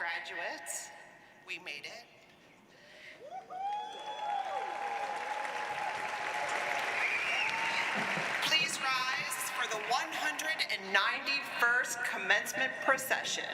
undergraduates, we made it. Please rise for the 191st Commencement Procession.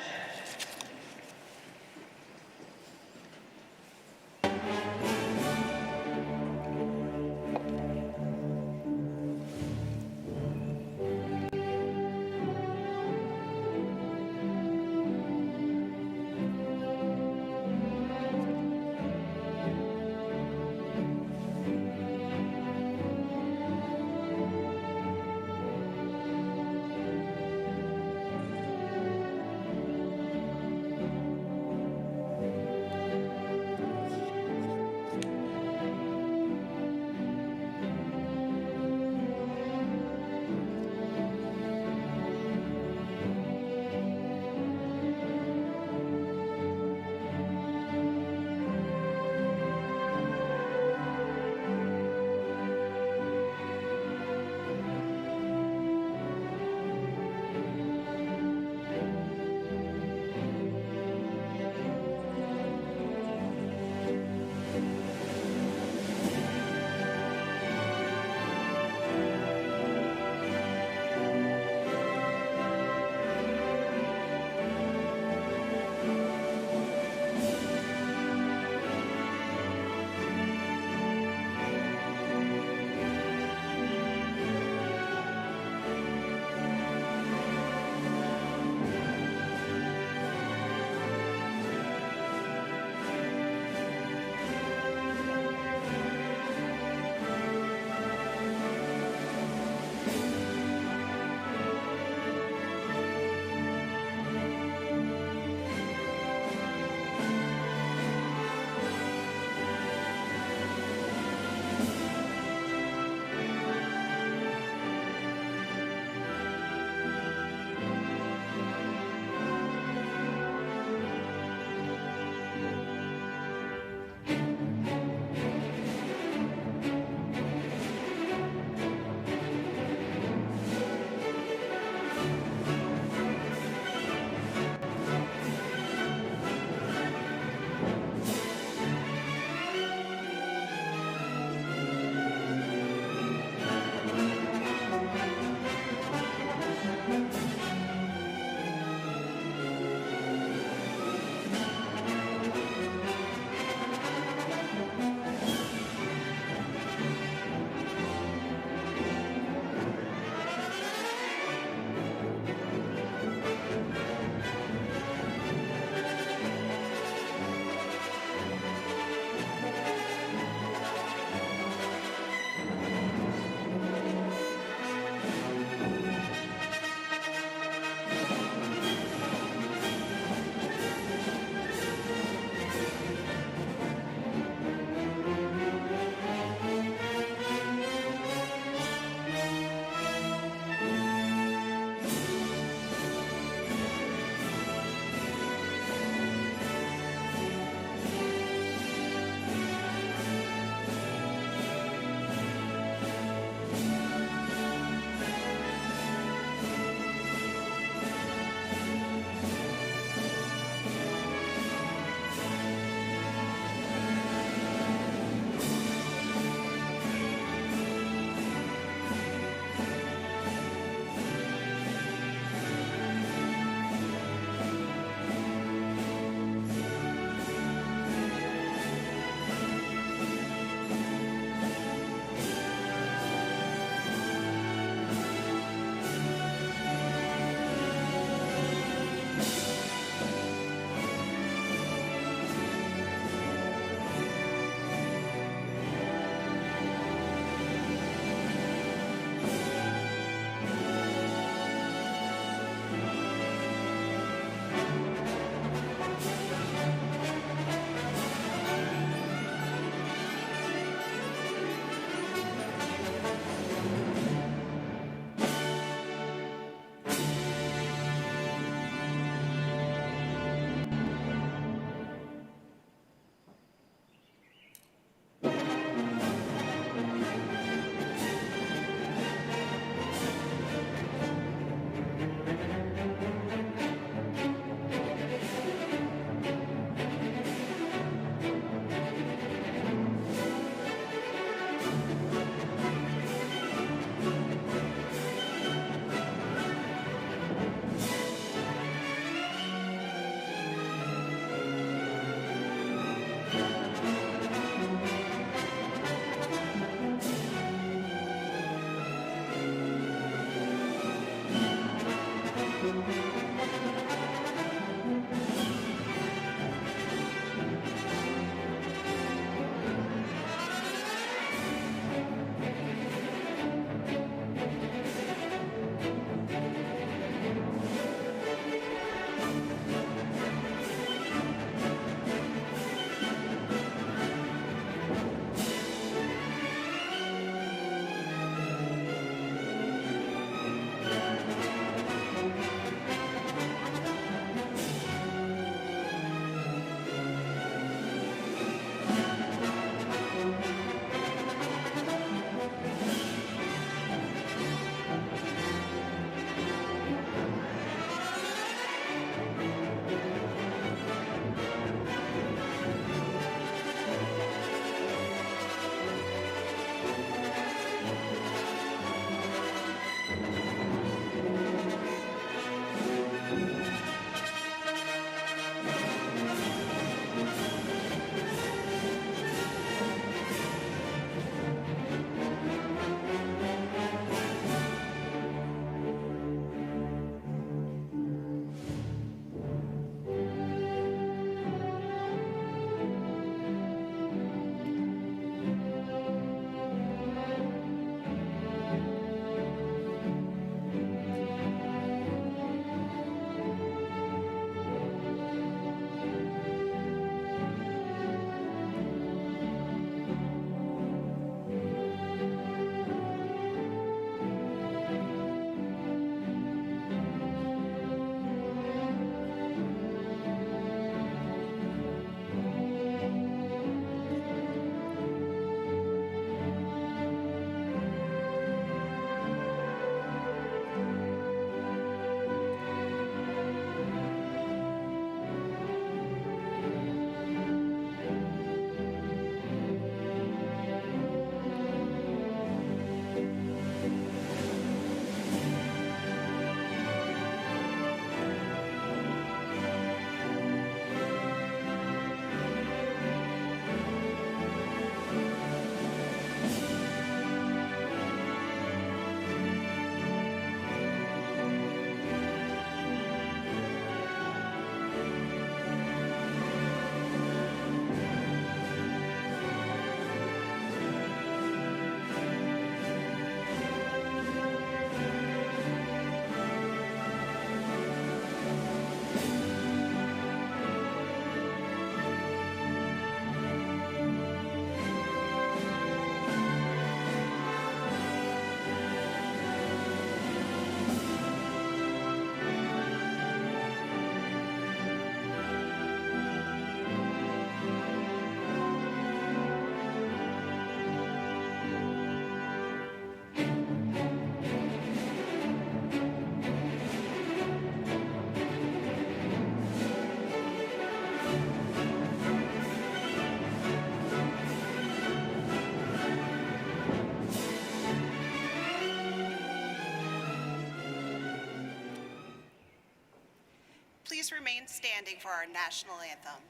Please remain standing for our national anthem.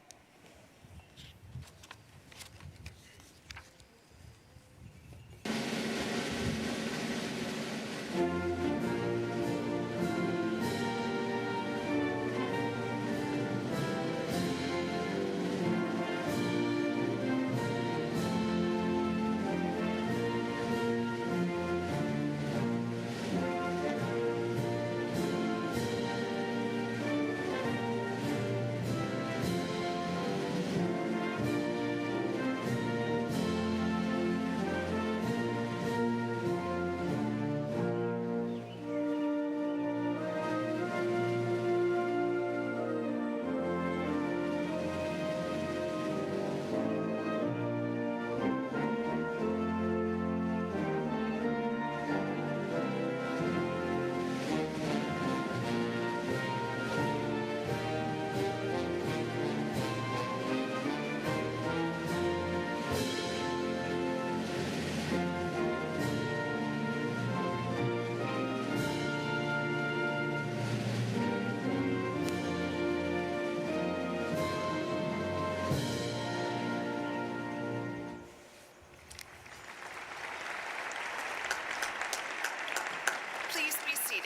Please be seated.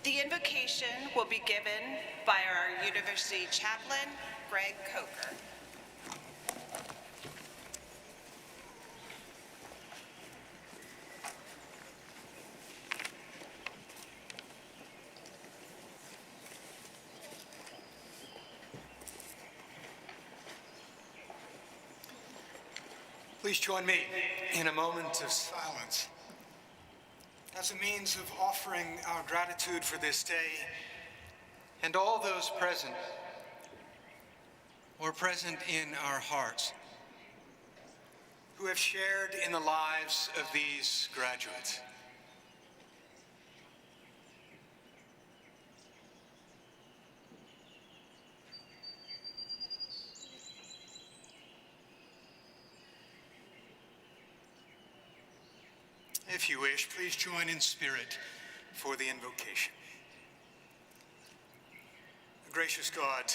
The invocation will be given by our university chaplain, Greg Coker. Please join me in a moment of silence as a means of offering our gratitude for this day and all those present or present in our hearts who have shared in the lives of these graduates. If you wish, please join in spirit for the invocation. Gracious God,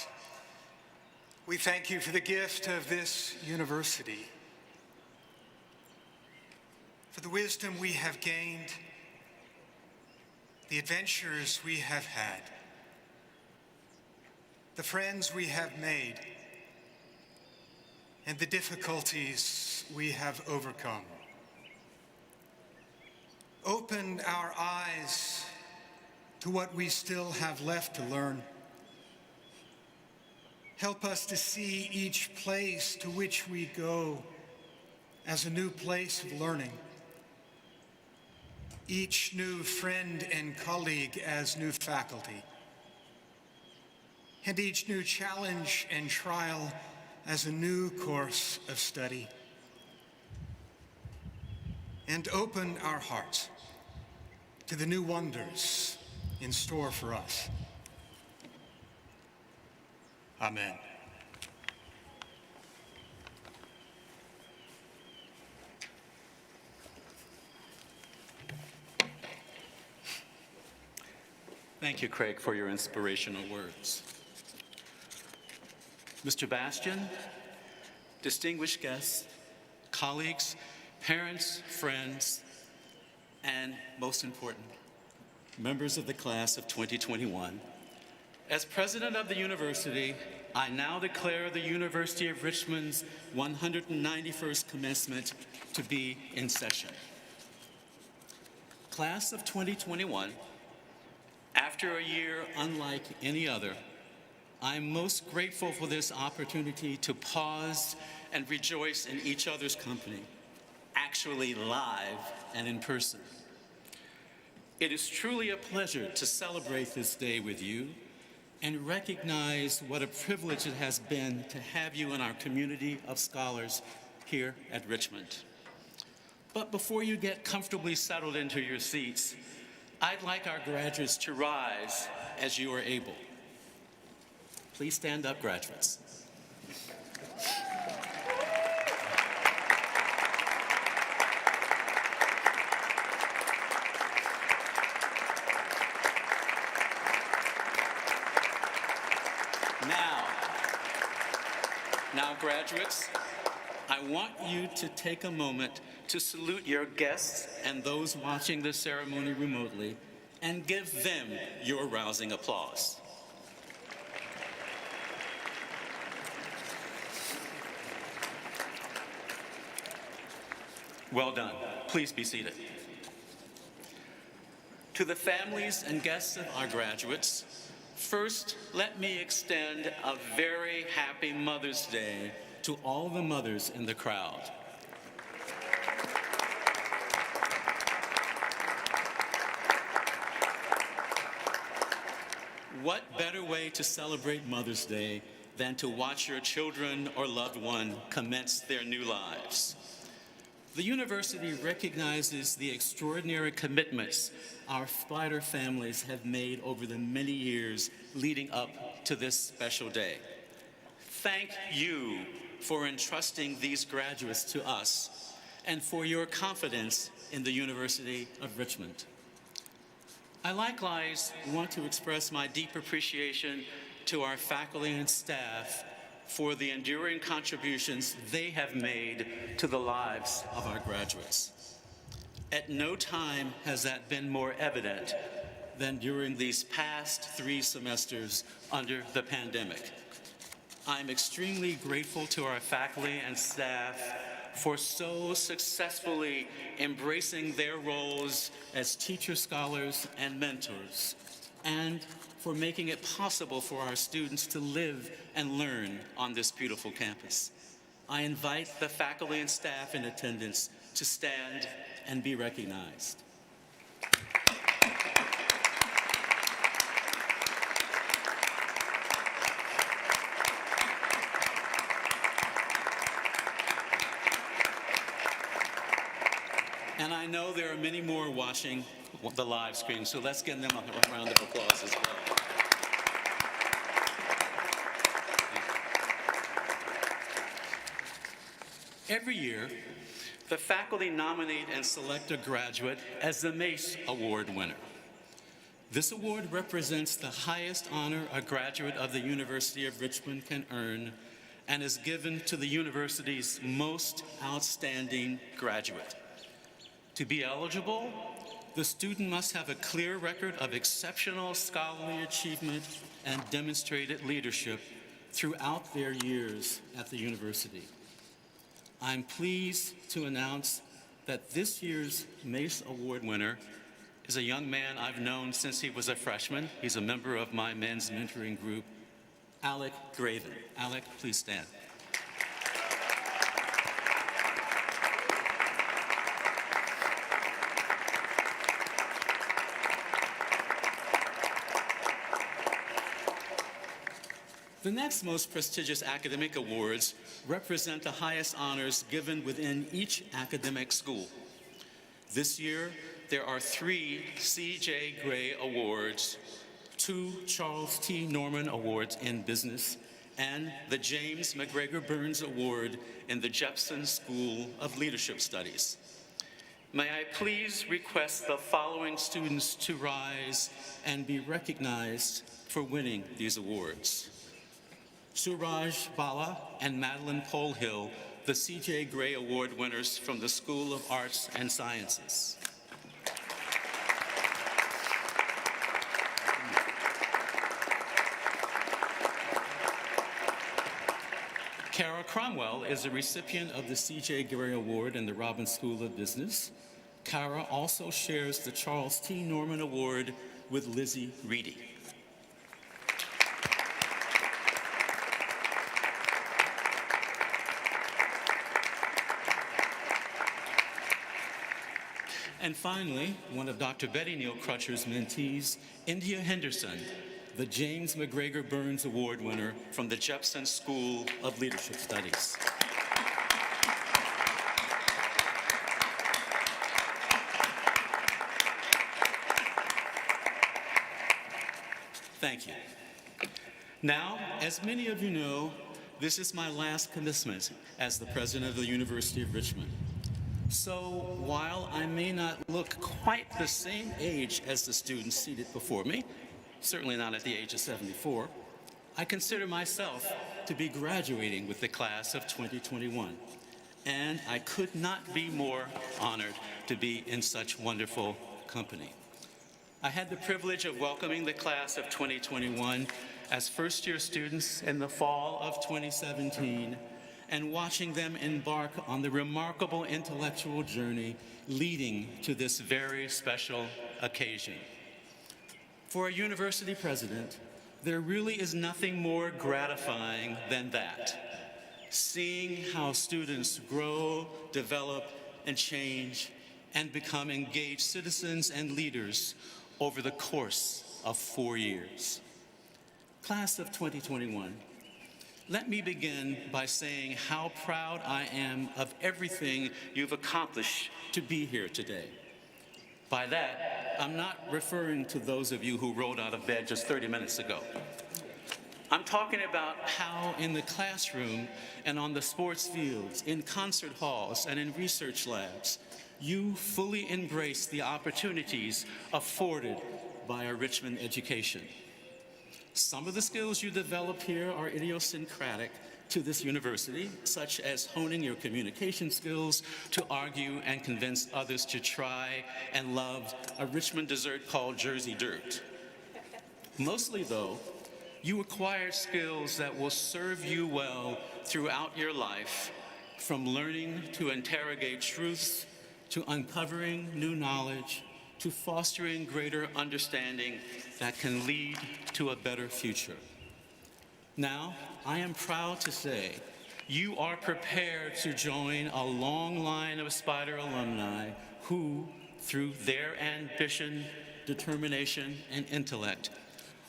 we thank you for the gift of this university, for the wisdom we have gained, the adventures we have had, the friends we have made, and the difficulties we have overcome. Open our eyes to what we still have left to learn. Help us to see each place to which we go as a new place of learning, each new friend and colleague as new faculty, and each new challenge and trial as a new course of study. And open our hearts to the new wonders in store for us. Amen. Thank you, Craig, for your inspirational words. Mr. Bastian, distinguished guests, colleagues, parents, friends, and most important, members of the class of 2021, as president of the university, I now declare the University of Richmond's 191st commencement to be in session. Class of 2021, after a year unlike any other, I'm most grateful for this opportunity to pause and rejoice in each other's company, actually live and in person. It is truly a pleasure to celebrate this day with you and recognize what a privilege it has been to have you in our community of scholars here at Richmond. But before you get comfortably settled into your seats, I'd like our graduates to rise as you are able. Please stand up, graduates. Now, graduates, I want you to take a moment to salute your guests and those watching the ceremony remotely and give them your rousing applause. Well done. Please be seated. To the families and guests of our graduates, first, let me extend a very happy Mother's Day to all the mothers in the crowd. What better way to celebrate Mother's Day than to watch your children or loved one commence their new lives? The university recognizes the extraordinary commitments our Spider families have made over the many years leading up to this special day. Thank you for entrusting these graduates to us and for your confidence in the University of Richmond. I likewise want to express my deep appreciation to our faculty and staff for the enduring contributions they have made to the lives of our graduates. At no time has that been more evident than during these past 3 semesters under the pandemic. I'm extremely grateful to our faculty and staff for so successfully embracing their roles as teacher scholars and mentors, and for making it possible for our students to live and learn on this beautiful campus. I invite the faculty and staff in attendance to stand and be recognized. And I know there are many more watching the live stream, so let's give them a round of applause as well. Every year, the faculty nominate and select a graduate as the Mace Award winner. This award represents the highest honor a graduate of the University of Richmond can earn and is given to the university's most outstanding graduate. To be eligible, the student must have a clear record of exceptional scholarly achievement and demonstrated leadership throughout their years at the university. I'm pleased to announce that this year's Mace Award winner is a young man I've known since he was a freshman. He's a member of my men's mentoring group, Alec Graven. Alec, please stand. The next most prestigious academic awards represent the highest honors given within each academic school. This year, there are 3 C.J. Gray Awards, 2 Charles T. Norman Awards in Business, and the James McGregor Burns Award in the Jepson School of Leadership Studies. May I please request the following students to rise and be recognized for winning these awards. Suraj Bala and Madeline Polhill, the C.J. Gray Award winners from the School of Arts and Sciences. Kara Cromwell is a recipient of the C.J. Gray Award in the Robbins School of Business. Kara also shares the Charles T. Norman Award with Lizzie Reedy. And finally, one of Dr. Betty Neal Crutcher's mentees, India Henderson, the James McGregor Burns Award winner from the Jepson School of Leadership Studies. Thank you. Now, as many of you know, this is my last commencement as the president of the University of Richmond. So while I may not look quite the same age as the students seated before me, certainly not at the age of 74, I consider myself to be graduating with the class of 2021, and I could not be more honored to be in such wonderful company. I had the privilege of welcoming the class of 2021 as first-year students in the fall of 2017 and watching them embark on the remarkable intellectual journey leading to this very special occasion. For a university president, there really is nothing more gratifying than that. Seeing how students grow, develop, and change, and become engaged citizens and leaders over the course of 4 years. Class of 2021, let me begin by saying how proud I am of everything you've accomplished to be here today. By that, I'm not referring to those of you who rolled out of bed just 30 minutes ago. I'm talking about how in the classroom and on the sports fields, in concert halls and in research labs, you fully embrace the opportunities afforded by a Richmond education. Some of the skills you develop here are idiosyncratic to this university, such as honing your communication skills to argue and convince others to try and love a Richmond dessert called Jersey Dirt. Mostly, though, you acquire skills that will serve you well throughout your life, from learning to interrogate truths, to uncovering new knowledge, to fostering greater understanding that can lead to a better future. Now, I am proud to say you are prepared to join a long line of Spider alumni who, through their ambition, determination, and intellect,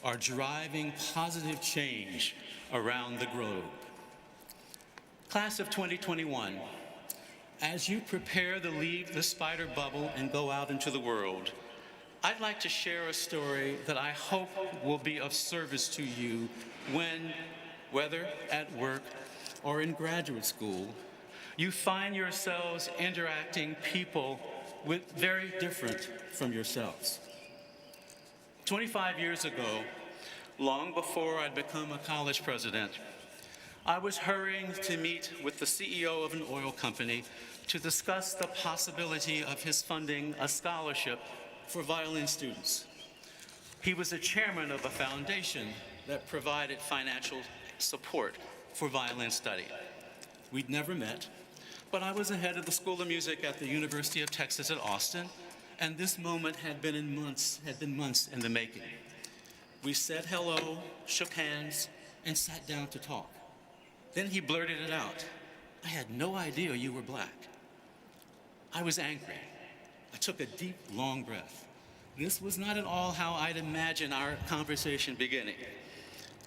are driving positive change around the globe. Class of 2021, as you prepare to leave the Spider bubble and go out into the world, I'd like to share a story that I hope will be of service to you when, whether at work or in graduate school, you find yourselves interacting people with very different from yourselves. 25 years ago, long before I'd become a college president, I was hurrying to meet with the CEO of an oil company to discuss the possibility of his funding a scholarship for violin students. He was the chairman of a foundation that provided financial support for violin study. We'd never met, but I was the head of the School of Music at the University of Texas at Austin, and this moment had been months in the making. We said hello, shook hands, and sat down to talk. Then he blurted it out. "I had no idea you were black." I was angry. I took a deep, long breath. This was not at all how I'd imagined our conversation beginning.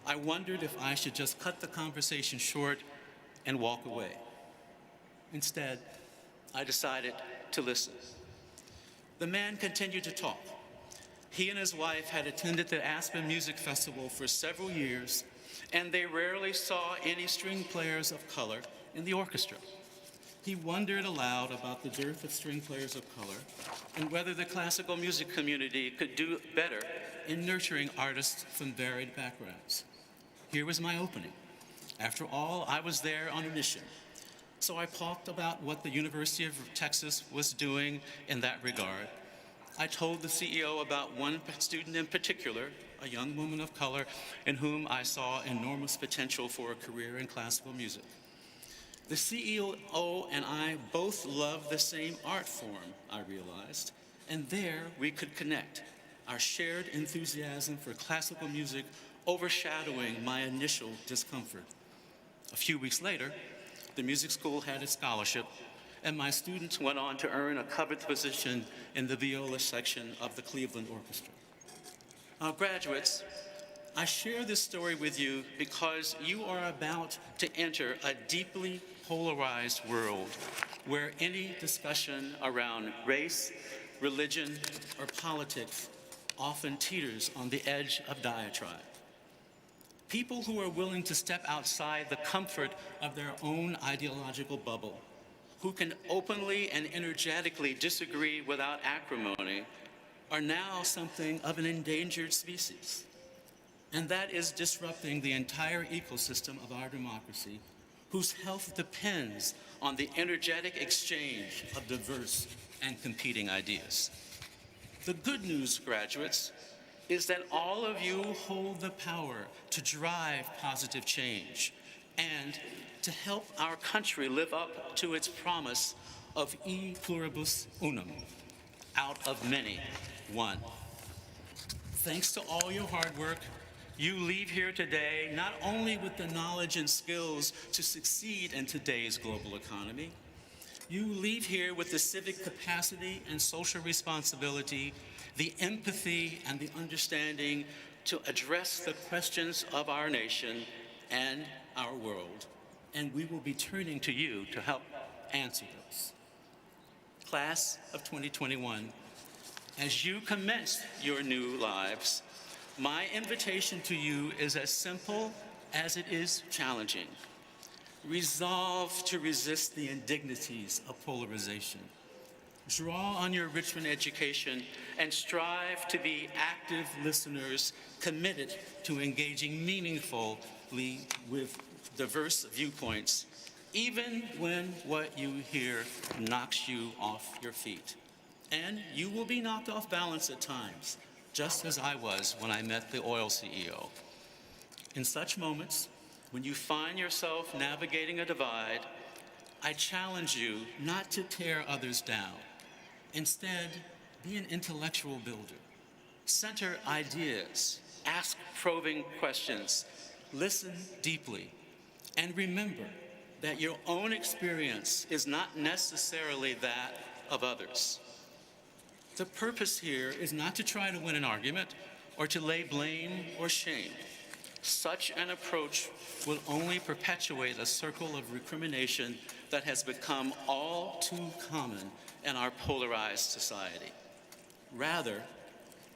I wondered if I should just cut the conversation short and walk away. Instead, I decided to listen. The man continued to talk. He and his wife had attended the Aspen Music Festival for several years, and they rarely saw any string players of color in the orchestra. He wondered aloud about the dearth of string players of color and whether the classical music community could do better in nurturing artists from varied backgrounds. Here was my opening. After all, I was there on a mission. So I talked about what the University of Texas was doing in that regard. I told the CEO about one student in particular, a young woman of color, in whom I saw enormous potential for a career in classical music. The CEO and I both loved the same art form, I realized, and there we could connect, our shared enthusiasm for classical music overshadowing my initial discomfort. A few weeks later, the music school had a scholarship, and my students went on to earn a coveted position in the viola section of the Cleveland Orchestra. Now, graduates, I share this story with you because you are about to enter a deeply polarized world where any discussion around race, religion, or politics often teeters on the edge of diatribe. People who are willing to step outside the comfort of their own ideological bubble, who can openly and energetically disagree without acrimony, are now something of an endangered species. and that is disrupting the entire ecosystem of our democracy, whose health depends on the energetic exchange of diverse and competing ideas. The good news, graduates, is that all of you hold the power to drive positive change and to help our country live up to its promise of e pluribus unum, out of many, one. Thanks to all your hard work, you leave here today not only with the knowledge and skills to succeed in today's global economy, you leave here with the civic capacity and social responsibility, the empathy and the understanding to address the questions of our nation and our world. And we will be turning to you to help answer those. Class of 2021, as you commence your new lives, my invitation to you is as simple as it is challenging. Resolve to resist the indignities of polarization. Draw on your Richmond education and strive to be active listeners committed to engaging meaningfully with diverse viewpoints, even when what you hear knocks you off your feet. And you will be knocked off balance at times, just as I was when I met the oil CEO. In such moments, when you find yourself navigating a divide, I challenge you not to tear others down. Instead, be an intellectual builder. Center ideas, ask probing questions, listen deeply, and remember that your own experience is not necessarily that of others. The purpose here is not to try to win an argument or to lay blame or shame. Such an approach will only perpetuate a circle of recrimination that has become all too common in our polarized society. Rather,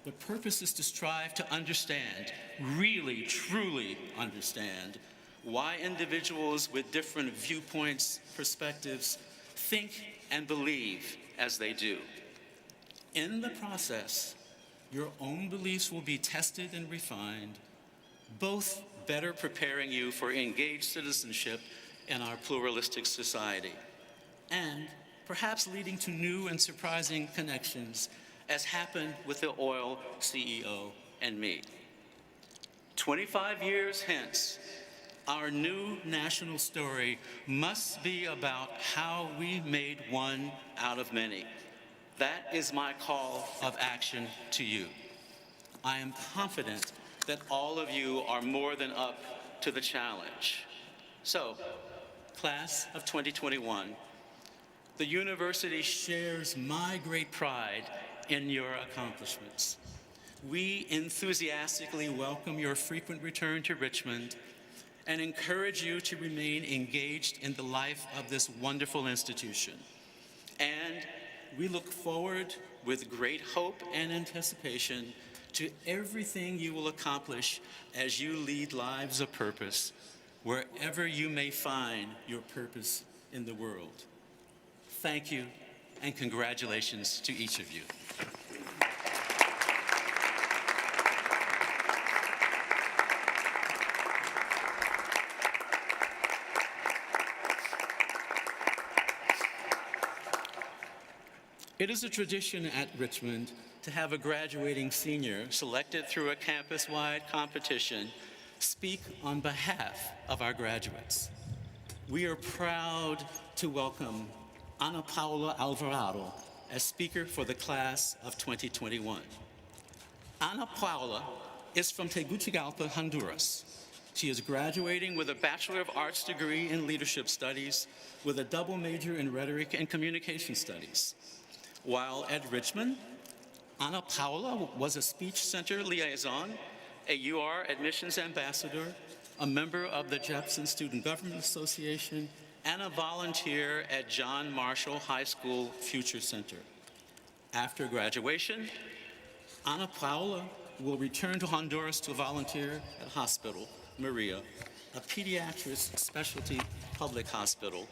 the purpose is to strive to understand, really, truly understand, why individuals with different viewpoints, perspectives, think and believe as they do. In the process, your own beliefs will be tested and refined, both better preparing you for engaged citizenship in our pluralistic society, and perhaps leading to new and surprising connections, as happened with the oil CEO and me. 25 years hence, our new national story must be about how we made one out of many. That is my call of action to you. I am confident that all of you are more than up to the challenge. So, class of 2021, the university shares my great pride in your accomplishments. We enthusiastically welcome your frequent return to Richmond and encourage you to remain engaged in the life of this wonderful institution. And we look forward with great hope and anticipation to everything you will accomplish as you lead lives of purpose, wherever you may find your purpose in the world. Thank you, and congratulations to each of you. It is a tradition at Richmond to have a graduating senior selected through a campus-wide competition speak on behalf of our graduates. We are proud to welcome Ana Paula Alvarado as speaker for the class of 2021. Ana Paula is from Tegucigalpa, Honduras. She is graduating with a Bachelor of Arts degree in Leadership Studies with a double major in Rhetoric and Communication Studies. While at Richmond, Ana Paula was a Speech Center liaison, a UR admissions ambassador, a member of the Jefferson Student Government Association, and a volunteer at John Marshall High School Future Center. After graduation, Ana Paula will return to Honduras to volunteer at Hospital Maria, a pediatrics specialty public hospital,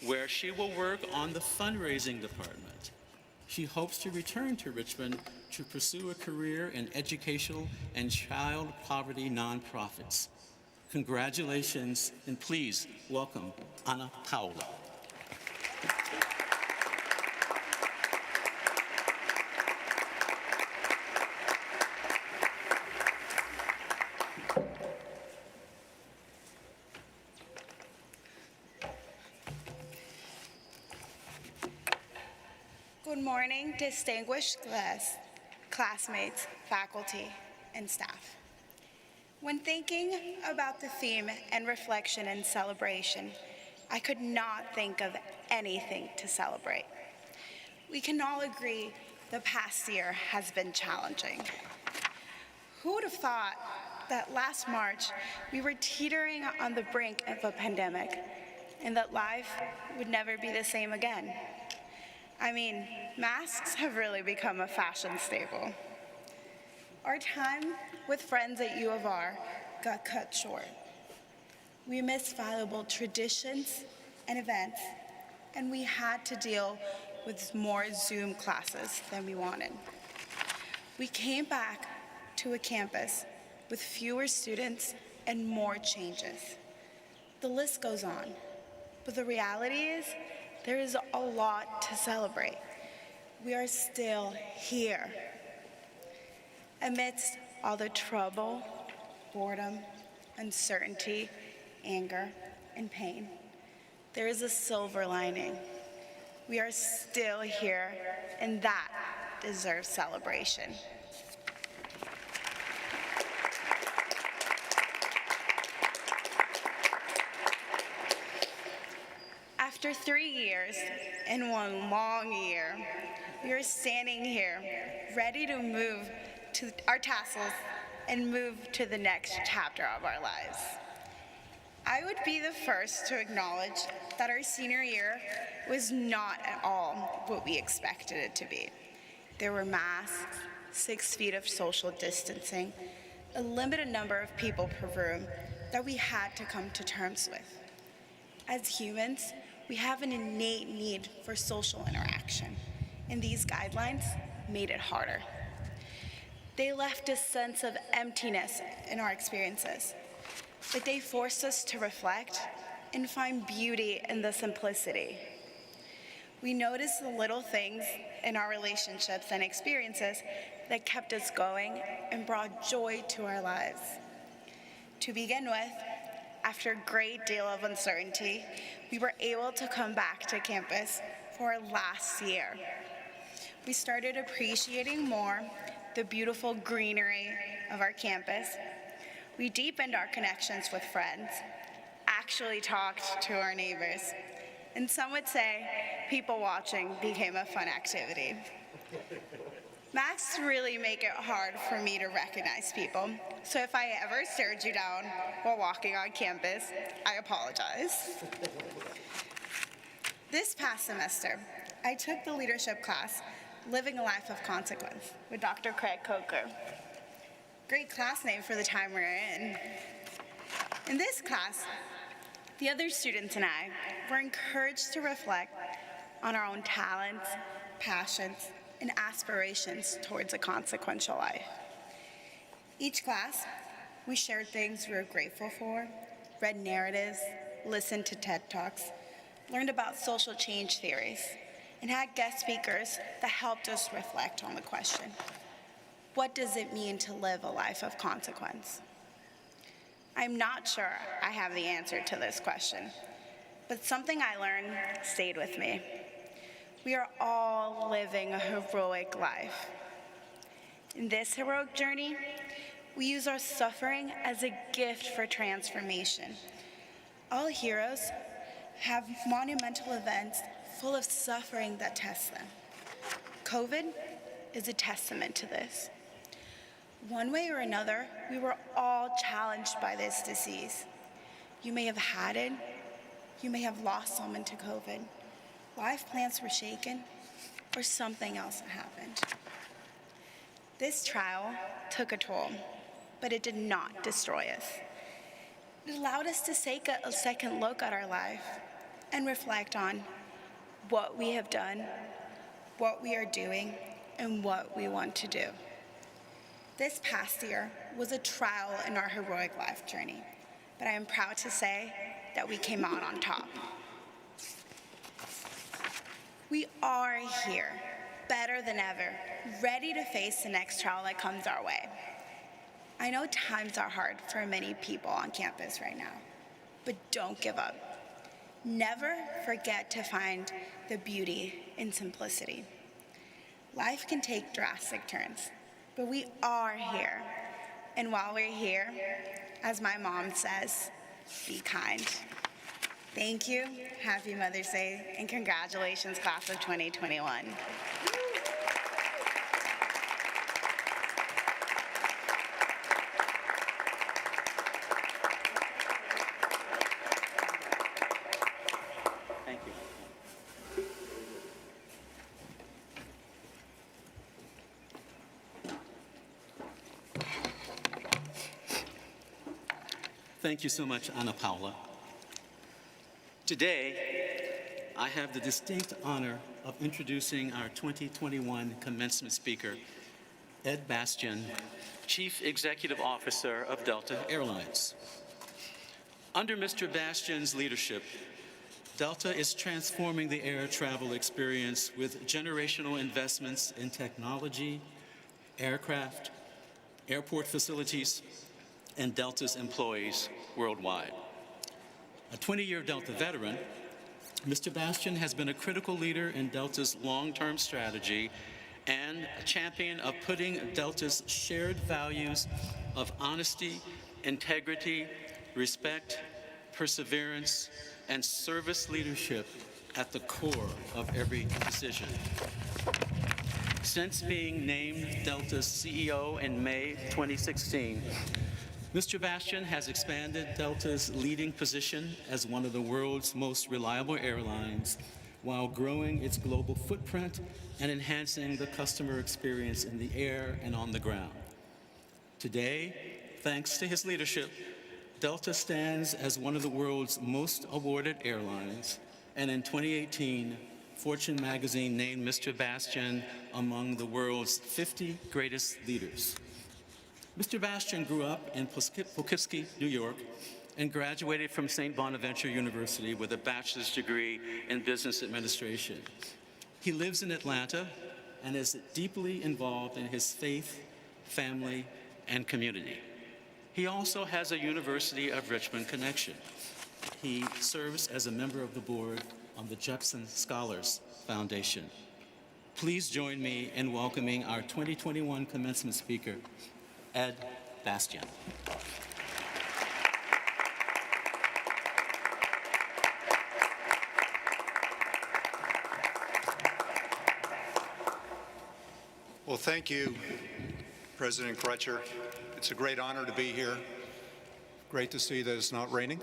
where she will work on the fundraising department. She hopes to return to Richmond to pursue a career in educational and child poverty nonprofits. Congratulations, and please welcome Ana Paula. Good morning, distinguished classmates, faculty, and staff. When thinking about the theme and reflection and celebration, I could not think of anything to celebrate. We can all agree the past year has been challenging. Who would have thought that last March we were teetering on the brink of a pandemic and that life would never be the same again? I mean, masks have really become a fashion staple. Our time with friends at U of R got cut short. We missed valuable traditions and events, and we had to deal with more Zoom classes than we wanted. We came back to a campus with fewer students and more changes. The list goes on, but the reality is there is a lot to celebrate. We are still here. Amidst all the trouble, boredom, uncertainty, anger, and pain, there is a silver lining. We are still here, and that deserves celebration. After 3 years and one long year, we are standing here, ready to move to our tassels and move to the next chapter of our lives. I would be the first to acknowledge that our senior year was not at all what we expected it to be. There were masks, 6 feet of social distancing, a limited number of people per room that we had to come to terms with. As humans, we have an innate need for social interaction, and these guidelines made it harder. They left a sense of emptiness in our experiences, but they forced us to reflect and find beauty in the simplicity. We noticed the little things in our relationships and experiences that kept us going and brought joy to our lives. To begin with, after a great deal of uncertainty, we were able to come back to campus for our last year. We started appreciating more the beautiful greenery of our campus. We deepened our connections with friends, actually talked to our neighbors, and some would say people watching became a fun activity. Masks really make it hard for me to recognize people, so if I ever stared you down while walking on campus, I apologize. This past semester, I took the leadership class, Living a Life of Consequence, with Dr. Craig Coker. Great class name for the time we're in. In this class, the other students and I were encouraged to reflect on our own talents, passions, and aspirations towards a consequential life. Each class, we shared things we were grateful for, read narratives, listened to TED Talks, learned about social change theories, and had guest speakers that helped us reflect on the question, what does it mean to live a life of consequence? I'm not sure I have the answer to this question, but something I learned stayed with me. We are all living a heroic life. In this heroic journey, we use our suffering as a gift for transformation. All heroes have monumental events full of suffering that tests them. COVID is a testament to this. One way or another, we were all challenged by this disease. You may have had it, you may have lost someone to COVID, life plans were shaken, or something else happened. This trial took a toll, but it did not destroy us. It allowed us to take a second look at our life and reflect on what we have done, what we are doing, and what we want to do. This past year was a trial in our heroic life journey, but I am proud to say that we came out on top. We are here, better than ever, ready to face the next trial that comes our way. I know times are hard for many people on campus right now, but don't give up. Never forget to find the beauty in simplicity. Life can take drastic turns, but we are here. And while we're here, as my mom says, be kind. Thank you, happy Mother's Day, and congratulations, class of 2021. Thank you. Thank you so much, Ana Paula. Today, I have the distinct honor of introducing our 2021 commencement speaker, Ed Bastian, Chief Executive Officer of Delta Airlines. Under Mr. Bastian's leadership, Delta is transforming the air travel experience with generational investments in technology, aircraft, airport facilities, and Delta's employees worldwide. A 20-year Delta veteran, Mr. Bastian has been a critical leader in Delta's long-term strategy and a champion of putting Delta's shared values of honesty, integrity, respect, perseverance, and service leadership at the core of every decision. Since being named Delta's CEO in May 2016, Mr. Bastian has expanded Delta's leading position as one of the world's most reliable airlines while growing its global footprint and enhancing the customer experience in the air and on the ground. Today, thanks to his leadership, Delta stands as one of the world's most awarded airlines, and in 2018, Fortune magazine named Mr. Bastian among the world's 50 greatest leaders. Mr. Bastian grew up in Poughkeepsie, New York, and graduated from St. Bonaventure University with a bachelor's degree in business administration. He lives in Atlanta and is deeply involved in his faith, family, and community. He also has a University of Richmond connection. He serves as a member of the board on the Jepson Scholars Foundation. Please join me in welcoming our 2021 commencement speaker, Ed Bastian. Well, thank you, President Crutcher. It's a great honor to be here. Great to see that it's not raining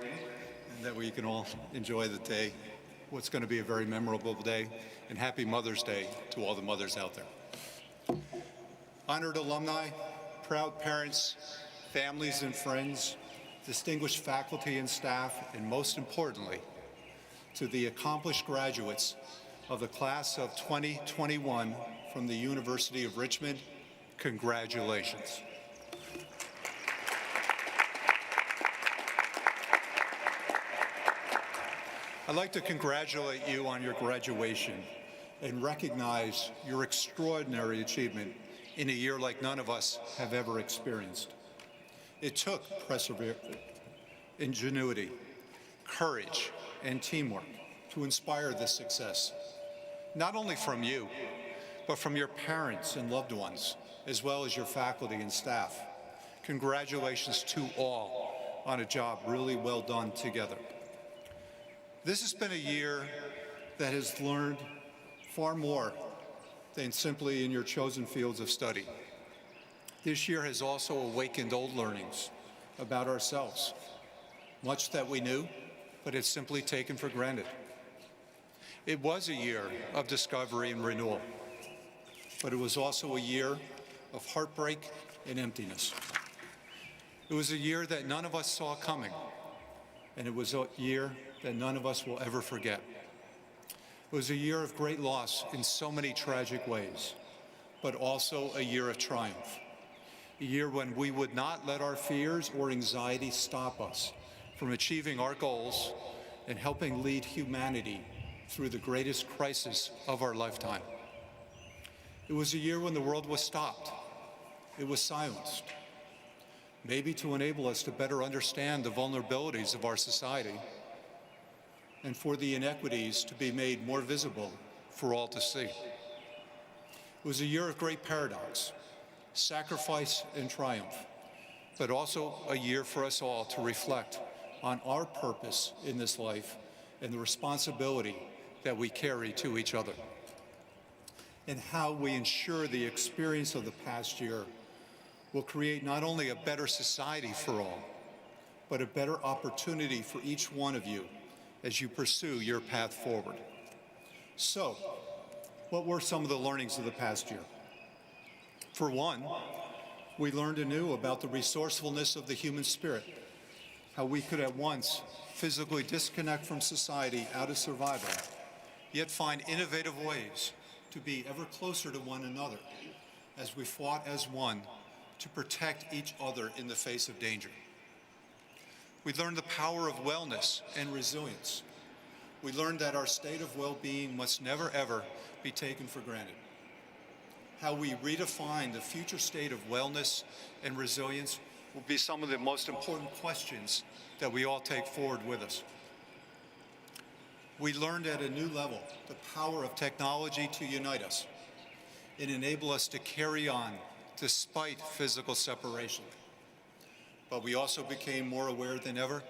and that we can all enjoy the day, what's going to be a very memorable day, and happy Mother's Day to all the mothers out there. Honored alumni, proud parents, families and friends, distinguished faculty and staff, and most importantly, to the accomplished graduates of the class of 2021 from the University of Richmond, congratulations. I'd like to congratulate you on your graduation and recognize your extraordinary achievement in a year like none of us have ever experienced. It took perseverance, ingenuity, courage, and teamwork to inspire this success, not only from you, but from your parents and loved ones, as well as your faculty and staff. Congratulations to all on a job really well done together. This has been a year that has learned far more than simply in your chosen fields of study. This year has also awakened old learnings about ourselves, much that we knew, but it's simply taken for granted. It was a year of discovery and renewal, but it was also a year of heartbreak and emptiness. It was a year that none of us saw coming, and it was a year that none of us will ever forget. It was a year of great loss in so many tragic ways, but also a year of triumph. A year when we would not let our fears or anxiety stop us from achieving our goals and helping lead humanity through the greatest crisis of our lifetime. It was a year when the world was stopped. It was silenced, maybe to enable us to better understand the vulnerabilities of our society and for the inequities to be made more visible for all to see. It was a year of great paradox, sacrifice and triumph, but also a year for us all to reflect on our purpose in this life and the responsibility that we carry to each other, and how we ensure the experience of the past year will create not only a better society for all, but a better opportunity for each one of you as you pursue your path forward. So, what were some of the learnings of the past year? For one, we learned anew about the resourcefulness of the human spirit, how we could at once physically disconnect from society out of survival, yet find innovative ways to be ever closer to one another as we fought as one to protect each other in the face of danger. We learned the power of wellness and resilience. We learned that our state of well-being must never, ever be taken for granted. How we redefine the future state of wellness and resilience will be some of the most important questions that we all take forward with us. We learned at a new level the power of technology to unite us and enable us to carry on despite physical separation. But we also became more aware than ever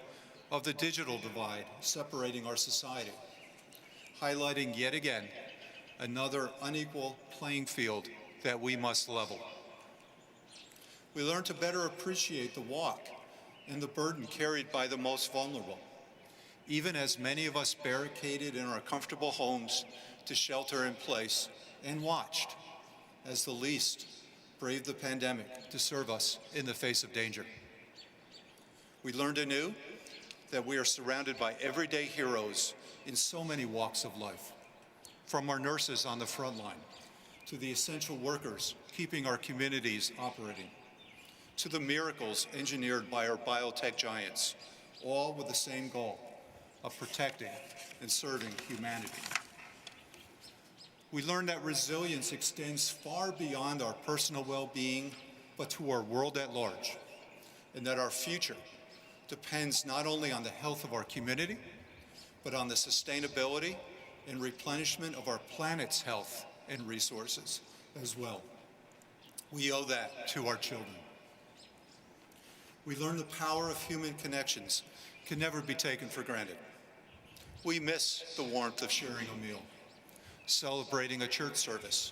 of the digital divide separating our society, highlighting yet again another unequal playing field that we must level. We learned to better appreciate the walk and the burden carried by the most vulnerable, even as many of us barricaded in our comfortable homes to shelter in place and watched as the least braved the pandemic to serve us in the face of danger. We learned anew that we are surrounded by everyday heroes in so many walks of life, from our nurses on the front line to the essential workers keeping our communities operating, to the miracles engineered by our biotech giants, all with the same goal of protecting and serving humanity. We learned that resilience extends far beyond our personal well-being, but to our world at large, and that our future depends not only on the health of our community, but on the sustainability and replenishment of our planet's health and resources as well. We owe that to our children. We learned the power of human connections can never be taken for granted. We miss the warmth of sharing a meal, celebrating a church service,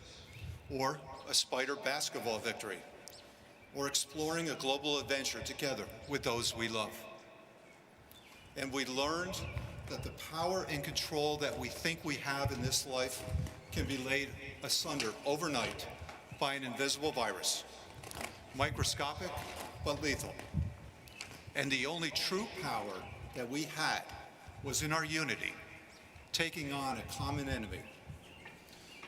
or a Spider basketball victory, or exploring a global adventure together with those we love. And we learned that the power and control that we think we have in this life can be laid asunder overnight by an invisible virus, microscopic but lethal. And the only true power that we had was in our unity, taking on a common enemy.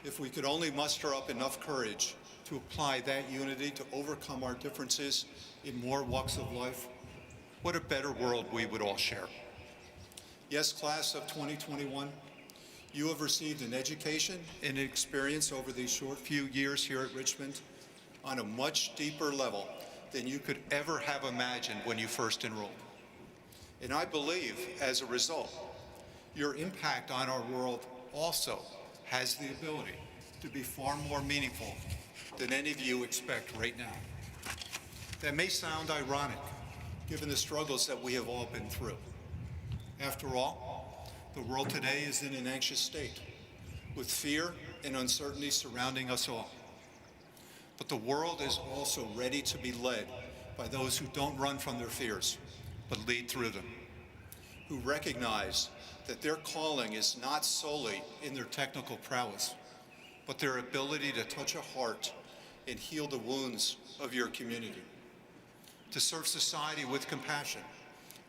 If we could only muster up enough courage to apply that unity to overcome our differences in more walks of life, what a better world we would all share. Yes, class of 2021, you have received an education and an experience over these short few years here at Richmond on a much deeper level than you could ever have imagined when you first enrolled. And I believe, as a result, your impact on our world also has the ability to be far more meaningful than any of you expect right now. That may sound ironic, given the struggles that we have all been through. After all, the world today is in an anxious state, with fear and uncertainty surrounding us all. But the world is also ready to be led by those who don't run from their fears, but lead through them, who recognize that their calling is not solely in their technical prowess, but their ability to touch a heart and heal the wounds of your community, to serve society with compassion,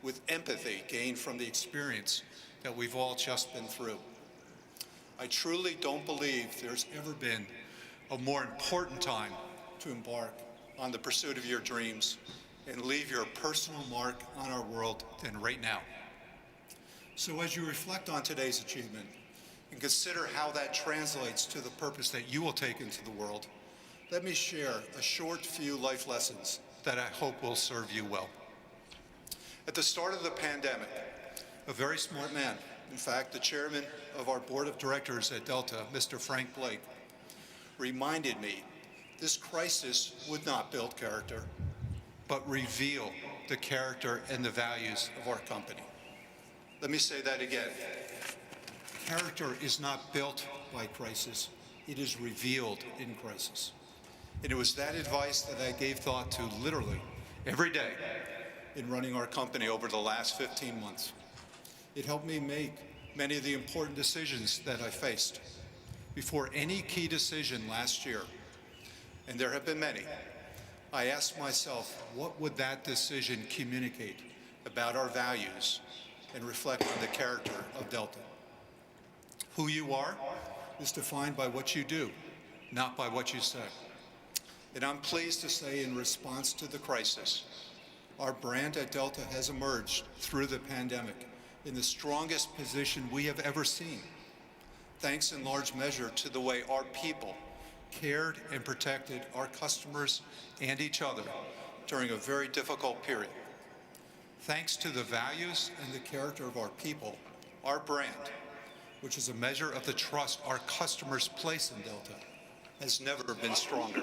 with empathy gained from the experience that we've all just been through. I truly don't believe there's ever been a more important time to embark on the pursuit of your dreams and leave your personal mark on our world than right now. So as you reflect on today's achievement and consider how that translates to the purpose that you will take into the world, let me share a short few life lessons that I hope will serve you well. At the start of the pandemic, a very smart man, in fact, the chairman of our board of directors at Delta, Mr. Frank Blake, reminded me this crisis would not build character, but reveal the character and the values of our company. Let me say that again. Character is not built by crisis, it is revealed in crisis. And it was that advice that I gave thought to literally every day in running our company over the last 15 months. It helped me make many of the important decisions that I faced. Before any key decision last year, and there have been many, I asked myself, what would that decision communicate about our values and reflect on the character of Delta? Who you are is defined by what you do, not by what you say. And I'm pleased to say, in response to the crisis, our brand at Delta has emerged through the pandemic in the strongest position we have ever seen, thanks in large measure to the way our people cared and protected our customers and each other during a very difficult period. Thanks to the values and the character of our people, our brand, which is a measure of the trust our customers place in Delta, has never been stronger.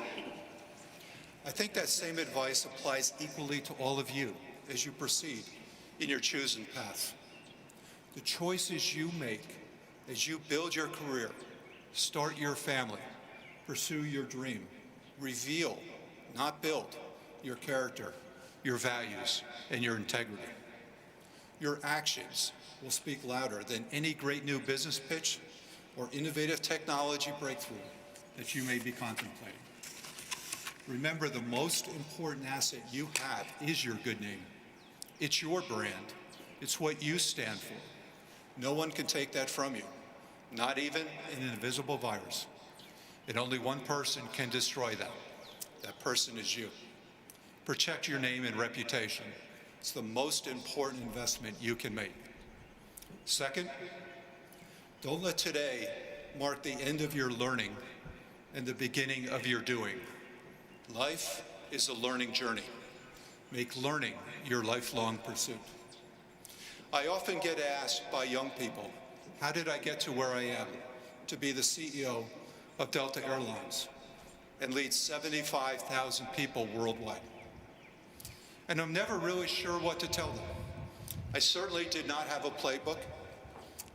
I think that same advice applies equally to all of you as you proceed in your chosen path. The choices you make as you build your career, start your family, pursue your dream, reveal, not build, your character, your values, and your integrity. Your actions will speak louder than any great new business pitch or innovative technology breakthrough that you may be contemplating. Remember, the most important asset you have is your good name. It's your brand. It's what you stand for. No one can take that from you, not even an invisible virus. And only one person can destroy that. That person is you. Protect your name and reputation. It's the most important investment you can make. Second, don't let today mark the end of your learning and the beginning of your doing. Life is a learning journey. Make learning your lifelong pursuit. I often get asked by young people, how did I get to where I am to be the CEO of Delta Airlines and lead 75,000 people worldwide? And I'm never really sure what to tell them. I certainly did not have a playbook,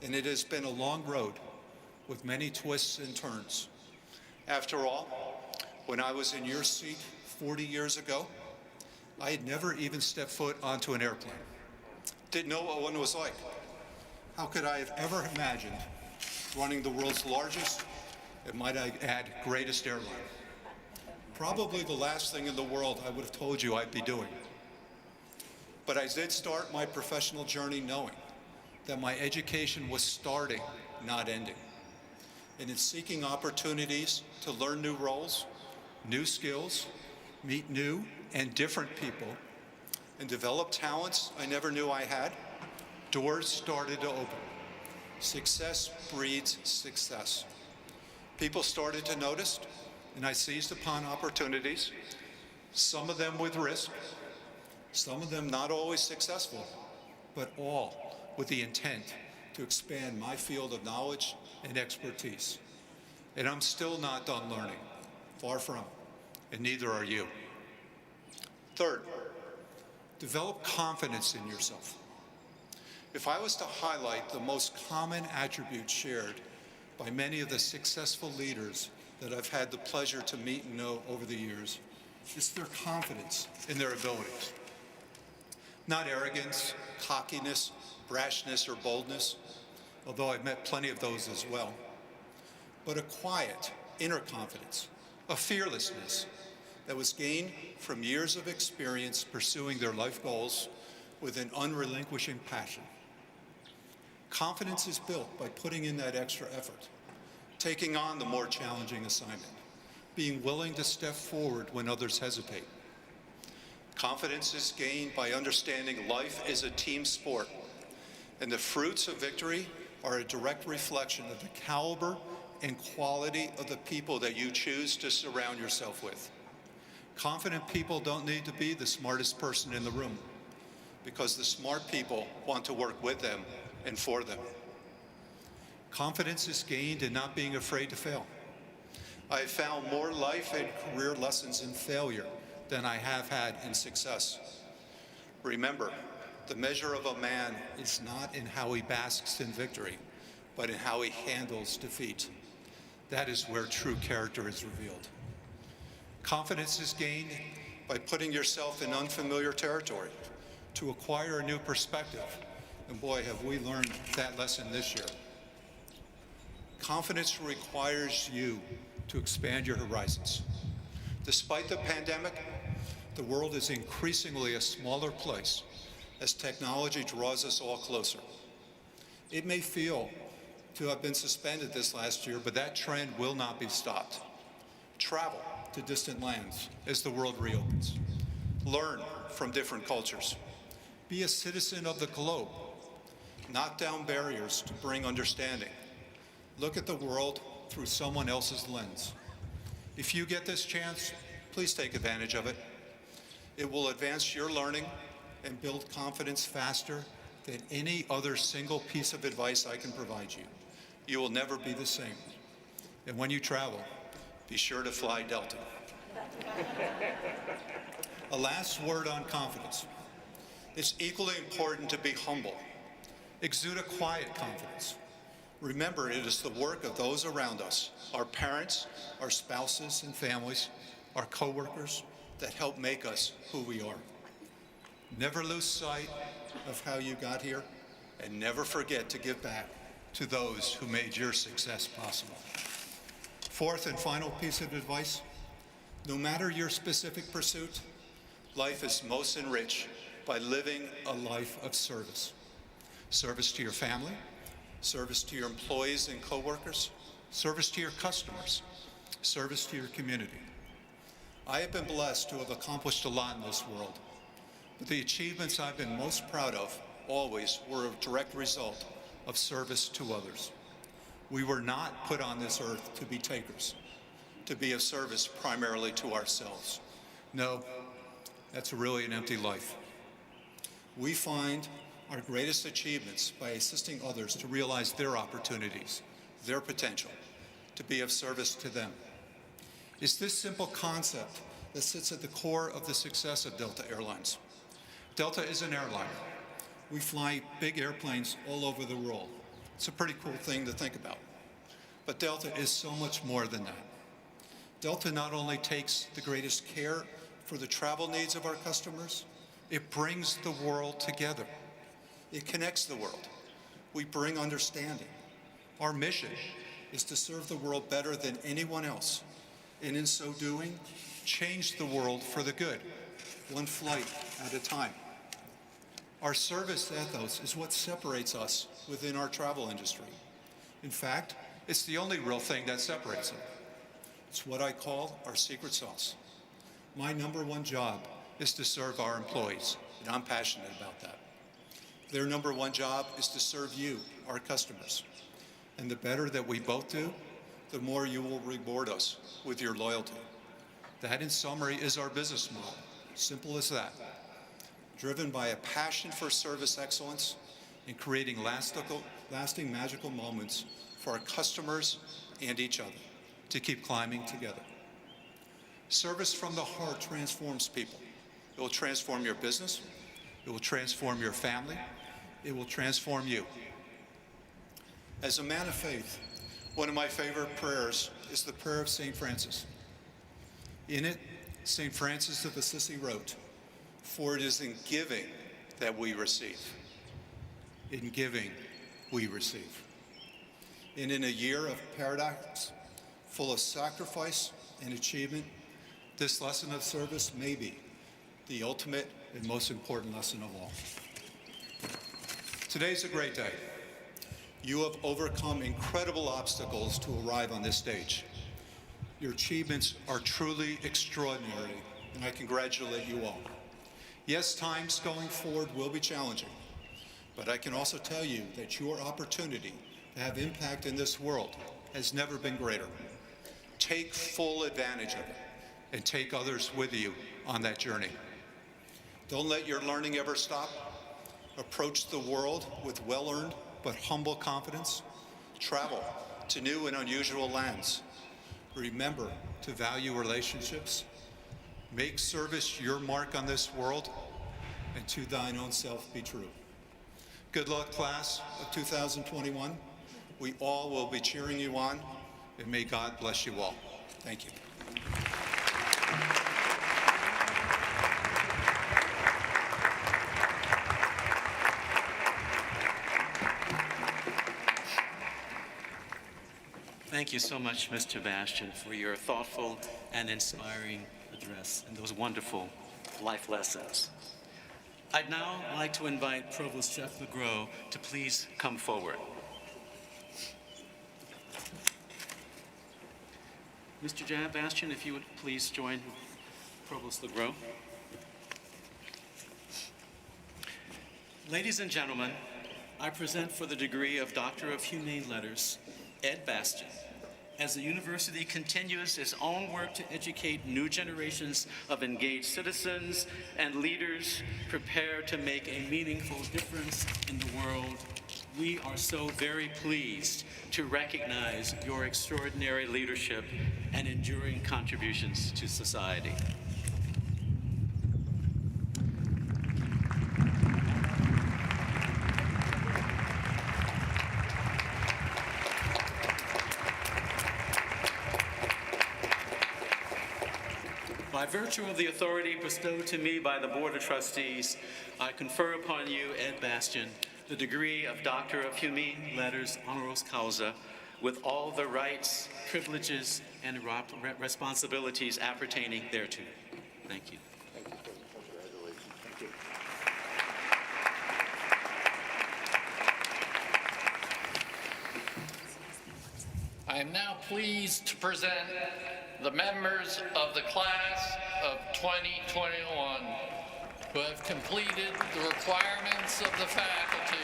and it has been a long road with many twists and turns. After all, when I was in your seat 40 years ago, I had never even stepped foot onto an airplane. Didn't know what one was like. How could I have ever imagined running the world's largest, and might I add, greatest airline? Probably the last thing in the world I would have told you I'd be doing. But I did start my professional journey knowing that my education was starting, not ending. And in seeking opportunities to learn new roles, new skills, meet new and different people, and develop talents I never knew I had, doors started to open. Success breeds success. People started to notice, and I seized upon opportunities, some of them with risk, some of them not always successful, but all with the intent to expand my field of knowledge and expertise. And I'm still not done learning, far from, and neither are you. Third, develop confidence in yourself. If I was to highlight the most common attributes shared by many of the successful leaders that I've had the pleasure to meet and know over the years, it's their confidence in their abilities. Not arrogance, cockiness, brashness, or boldness, although I've met plenty of those as well, but a quiet inner confidence, a fearlessness that was gained from years of experience pursuing their life goals with an unrelinquishing passion. Confidence is built by putting in that extra effort, taking on the more challenging assignment, being willing to step forward when others hesitate. Confidence is gained by understanding life is a team sport, and the fruits of victory are a direct reflection of the caliber and quality of the people that you choose to surround yourself with. Confident people don't need to be the smartest person in the room, because the smart people want to work with them and for them. Confidence is gained in not being afraid to fail. I have found more life and career lessons in failure than I have had in success. Remember, the measure of a man is not in how he basks in victory, but in how he handles defeat. That is where true character is revealed. Confidence is gained by putting yourself in unfamiliar territory to acquire a new perspective. And boy, have we learned that lesson this year. Confidence requires you to expand your horizons. Despite the pandemic, the world is increasingly a smaller place as technology draws us all closer. It may feel to have been suspended this last year, but that trend will not be stopped. Travel to distant lands as the world reopens. Learn from different cultures. Be a citizen of the globe. Knock down barriers to bring understanding. Look at the world through someone else's lens. If you get this chance, please take advantage of it. It will advance your learning and build confidence faster than any other single piece of advice I can provide you. You will never be the same. And when you travel, be sure to fly Delta. A last word on confidence. It's equally important to be humble. Exude a quiet confidence. Remember, it is the work of those around us, our parents, our spouses and families, our coworkers, that help make us who we are. Never lose sight of how you got here, and never forget to give back to those who made your success possible. Fourth and final piece of advice, no matter your specific pursuit, life is most enriched by living a life of service. Service to your family, service to your employees and coworkers, service to your customers, service to your community. I have been blessed to have accomplished a lot in this world, but the achievements I've been most proud of always were a direct result of service to others. We were not put on this earth to be takers, to be of service primarily to ourselves. No, that's really an empty life. We find our greatest achievements by assisting others to realize their opportunities, their potential, to be of service to them. It's this simple concept that sits at the core of the success of Delta Airlines. Delta is an airline. We fly big airplanes all over the world. It's a pretty cool thing to think about. But Delta is so much more than that. Delta not only takes the greatest care for the travel needs of our customers, it brings the world together. It connects the world. We bring understanding. Our mission is to serve the world better than anyone else, and in so doing, change the world for the good, one flight at a time. Our service ethos is what separates us within our travel industry. In fact, it's the only real thing that separates it. It's what I call our secret sauce. My number one job is to serve our employees, and I'm passionate about that. Their number one job is to serve you, our customers. And the better that we both do, the more you will reward us with your loyalty. That, in summary, is our business model. Simple as that. Driven by a passion for service excellence and creating lasting magical moments for our customers and each other to keep climbing together. Service from the heart transforms people. It will transform your business. It will transform your family. It will transform you. As a man of faith, one of my favorite prayers is the prayer of St. Francis. In it, St. Francis of Assisi wrote, "For it is in giving that we receive." In giving, we receive. And in a year of paradox, full of sacrifice and achievement, this lesson of service may be the ultimate and most important lesson of all. Today's a great day. You have overcome incredible obstacles to arrive on this stage. Your achievements are truly extraordinary, and I congratulate you all. Yes, times going forward will be challenging, but I can also tell you that your opportunity to have impact in this world has never been greater. Take full advantage of it and take others with you on that journey. Don't let your learning ever stop. Approach the world with well-earned but humble confidence. Travel to new and unusual lands. Remember to value relationships. Make service your mark on this world, and to thine own self be true. Good luck, class of 2021. We all will be cheering you on, and may God bless you all. Thank you. Thank you so much, Mr. Bastian, for your thoughtful and inspiring address and those wonderful life lessons. I'd now like to invite Provost Jeff LeGros to please come forward. Mr. Bastian, if you would please join Provost LeGros. Ladies and gentlemen, I present for the degree of Doctor of Humane Letters, Ed Bastian, as the university continues its own work to educate new generations of engaged citizens and leaders prepared to make a meaningful difference in the world. We are so very pleased to recognize your extraordinary leadership and enduring contributions to society. By virtue of the authority bestowed to me by the Board of Trustees, I confer upon you, Ed Bastian, the degree of Doctor of Humane Letters honoris causa, with all the rights, privileges, and responsibilities appertaining thereto. Thank you. Thank you. I am now pleased to present the members of the class of 2021 who have completed the requirements of the faculty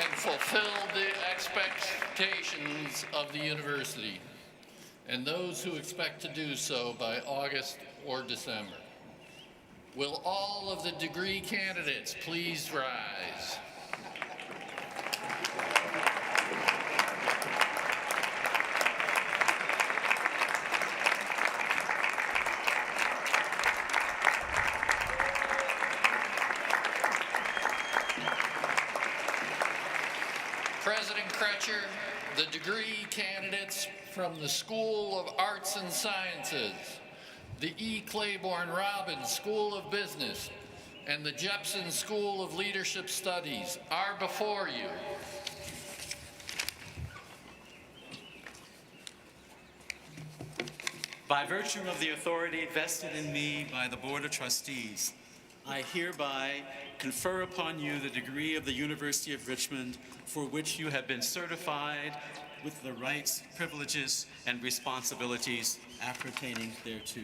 and fulfilled the expectations of the university, and those who expect to do so by August or December. Will all of the degree candidates please rise? President Crutcher, the degree candidates from the School of Arts and Sciences, the E. Claiborne Robbins School of Business, and the Jepson School of Leadership Studies are before you. By virtue of the authority vested in me by the Board of Trustees, I hereby confer upon you the degree of the University of Richmond for which you have been certified with the rights, privileges, and responsibilities appertaining thereto.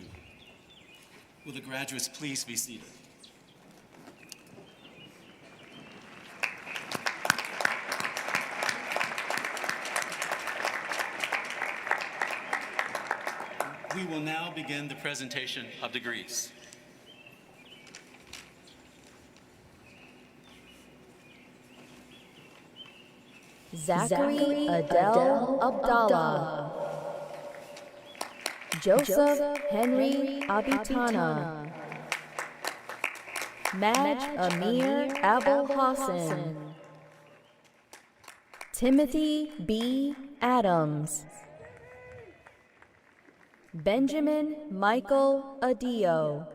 Will the graduates please be seated? We will now begin the presentation of degrees. Zachary Adel Abdallah, Joseph Henry Abitana, Maj Amir Abul Hassan, Timothy B. Adams, Benjamin Michael Adio,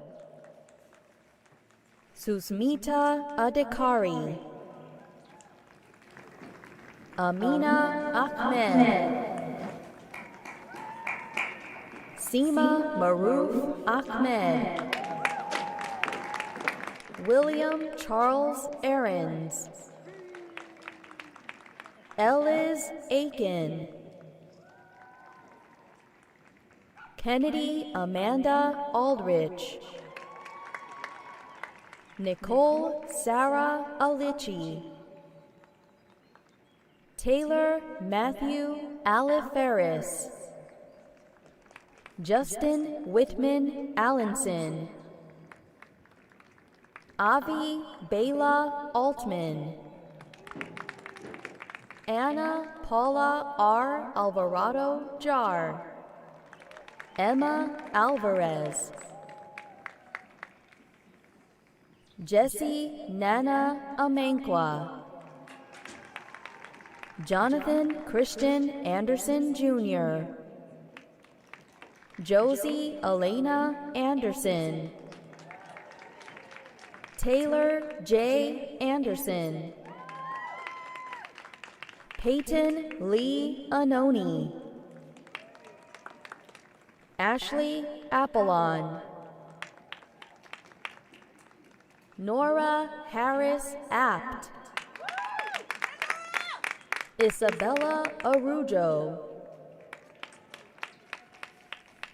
Susmita Adhikari, Amina Ahmed, Seema Maruf Ahmed, William Charles Ahrens, Eliz Aiken, Kennedy Amanda Aldrich, Nicole Sarah Alici, Taylor Matthew Aliferis, Justin Whitman Allenson, Avi Bela Altman, Anna Paula R. Alvarado Jar, Emma Alvarez, Jesse Nana Amankwa, Jonathan Christian Anderson Jr., Josie Elena Anderson, Taylor J. Anderson, Peyton Lee Anoni, Ashley Apollon, Nora Harris Apt, Isabella Arujo,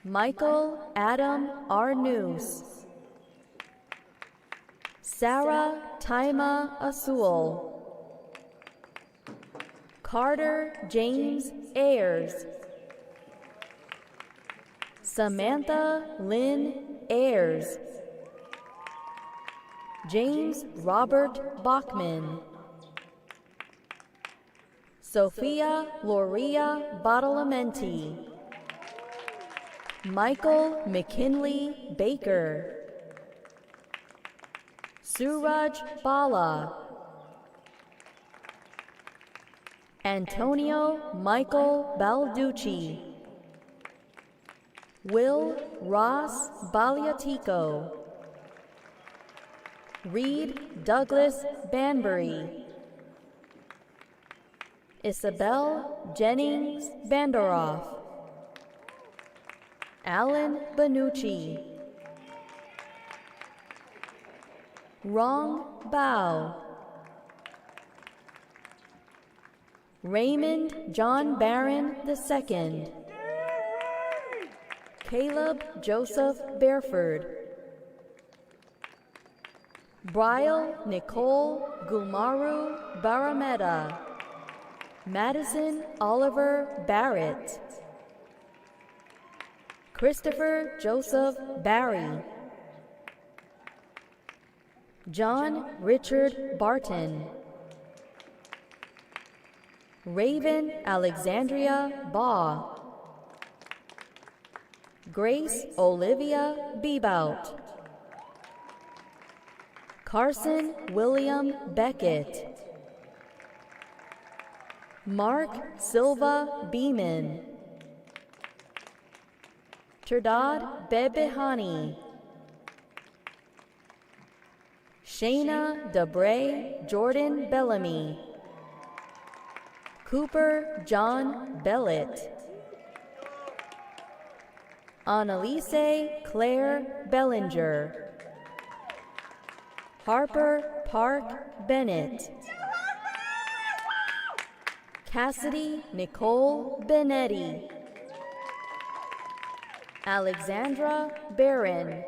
Michael Adam Arnus, Sarah Taima Asul, Carter James Ayers, Samantha Lynn Ayers, James Robert Bachman, Sophia Loria Badalamenti, Michael McKinley Baker, Suraj Bala, Antonio Michael Balducci, Will Ross Baliatico, Reed Douglas Banbury, Isabel Jennings Banderoff, Alan Benucci, Rong Bao, Raymond John Barron II, Caleb Joseph Bareford, Brial Nicole Gumaru Barameda, Madison Oliver Barrett, Christopher Joseph Barry, John Richard Barton, Raven Alexandria Baugh, Grace Olivia Bebout, Carson William Beckett, Mark Silva Beeman, Turdad Bebehani, Shayna Debray Jordan Bellamy, Cooper John Bellett, Annalise Claire Bellinger, Harper Park Bennett, Cassidy Nicole Benetti, Alexandra Barron,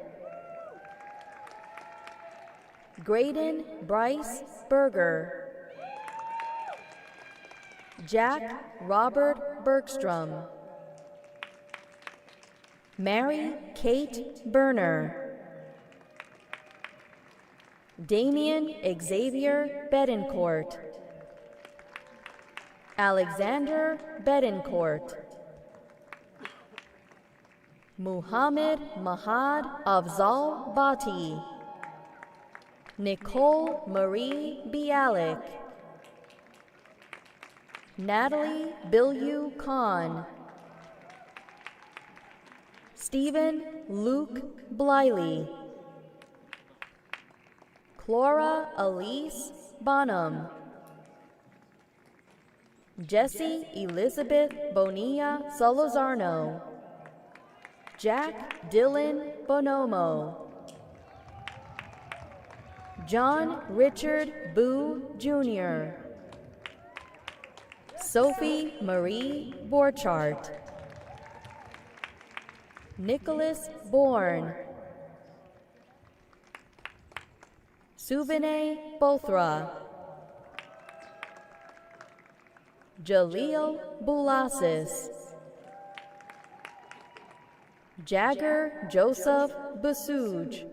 Graydon Bryce Berger, Jack Robert Bergstrom, Mary Kate Berner, Damian Xavier Bedencourt, Alexander Bedencourt, Muhammad Mahad Afzal Bati, Nicole Marie Bialik, Natalie Bilyu Khan, Stephen Luke Bliley, Clora Elise Bonham, Jessie Elizabeth Bonilla Solozarno, Jack Dylan Bonomo, John Richard Boo Jr., Sophie Marie Borchardt, Nicholas Bourne, Subine Bothra, Jaleel Bulasis, Jagger Joseph Basuj,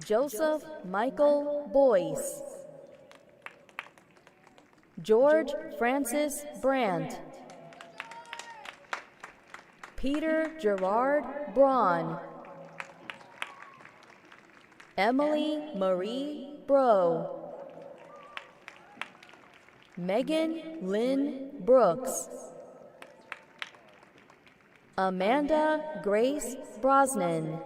Joseph Michael Boyce, George Francis Brandt, Peter Gerard Braun, Emily Marie Bro, Megan Lynn Brooks, Amanda Grace Brosnan,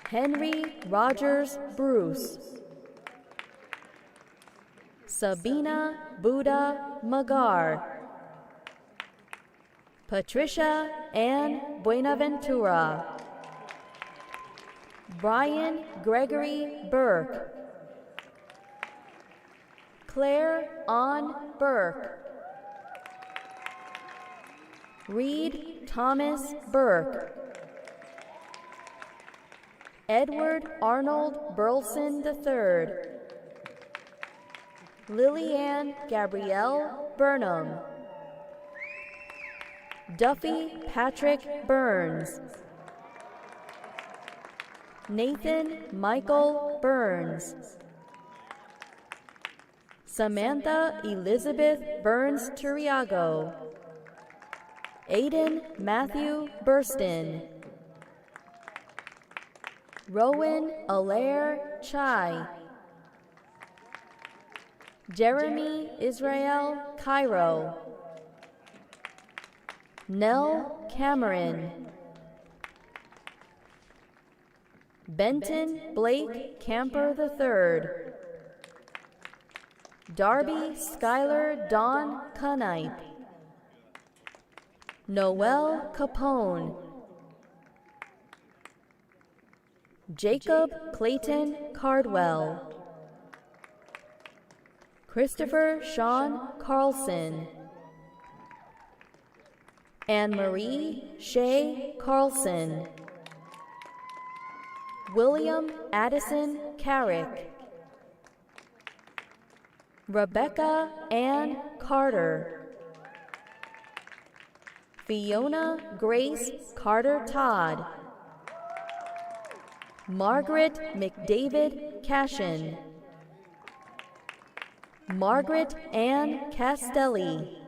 Henry Rogers Bruce, Sabina Buddha Magar, Patricia Ann Buenaventura, Brian Gregory Burke, Claire Ann Burke, Reed Thomas Burke, Edward Arnold Burleson III, Lillian Gabrielle Burnham, Duffy Patrick Burns, Nathan Michael Burns, Samantha Elizabeth Burns Turiago, Aidan Matthew Burston, Rowan Alaire Chai, Jeremy Israel Cairo, Nell Cameron, Benton Blake Camper III, Darby Schuyler Dawn Kanipe, Noel Capone, Jacob Clayton Cardwell, Christopher Sean Carlson, Anne-Marie Shea Carlson, William Addison Carrick, Rebecca Ann Carter, Fiona Grace Carter Todd, Margaret McDavid Cashin, Margaret Ann Castelli,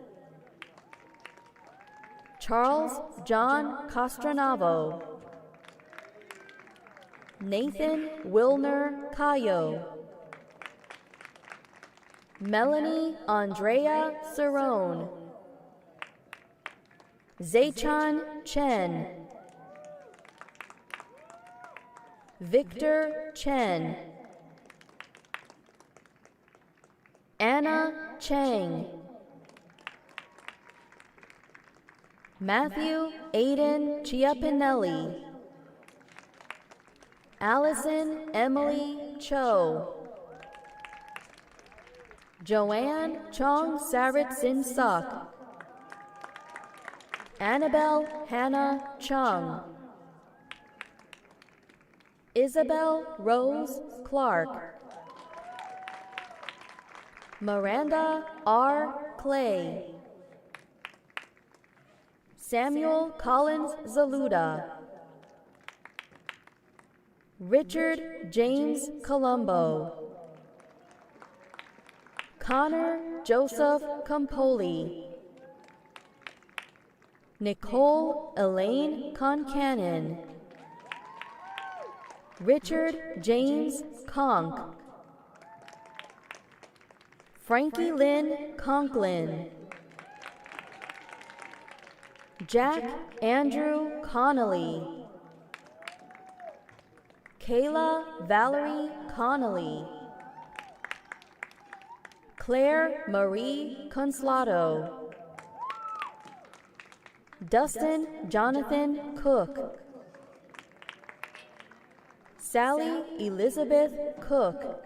Charles John Castronavo, Nathan Wilner Cayo, Melanie Andrea Cerrone, Zaichan Chen, Victor Chen, Anna Chang, Matthew Aiden Chiapinelli, Allison Emily Cho, Joanne Chong Sarit Sin Sok, Annabelle Hannah Chung, Isabel Rose Clark, Miranda R. Clay, Samuel Collins Zaluda, Richard James Colombo, Connor Joseph Campoli, Nicole Elaine Concannon, Richard James Conk, Frankie Lynn Conklin, Jack Andrew Connolly, Kayla Valerie Connolly, Claire Marie Conslato, Dustin Jonathan Cook, Sally Elizabeth Cook,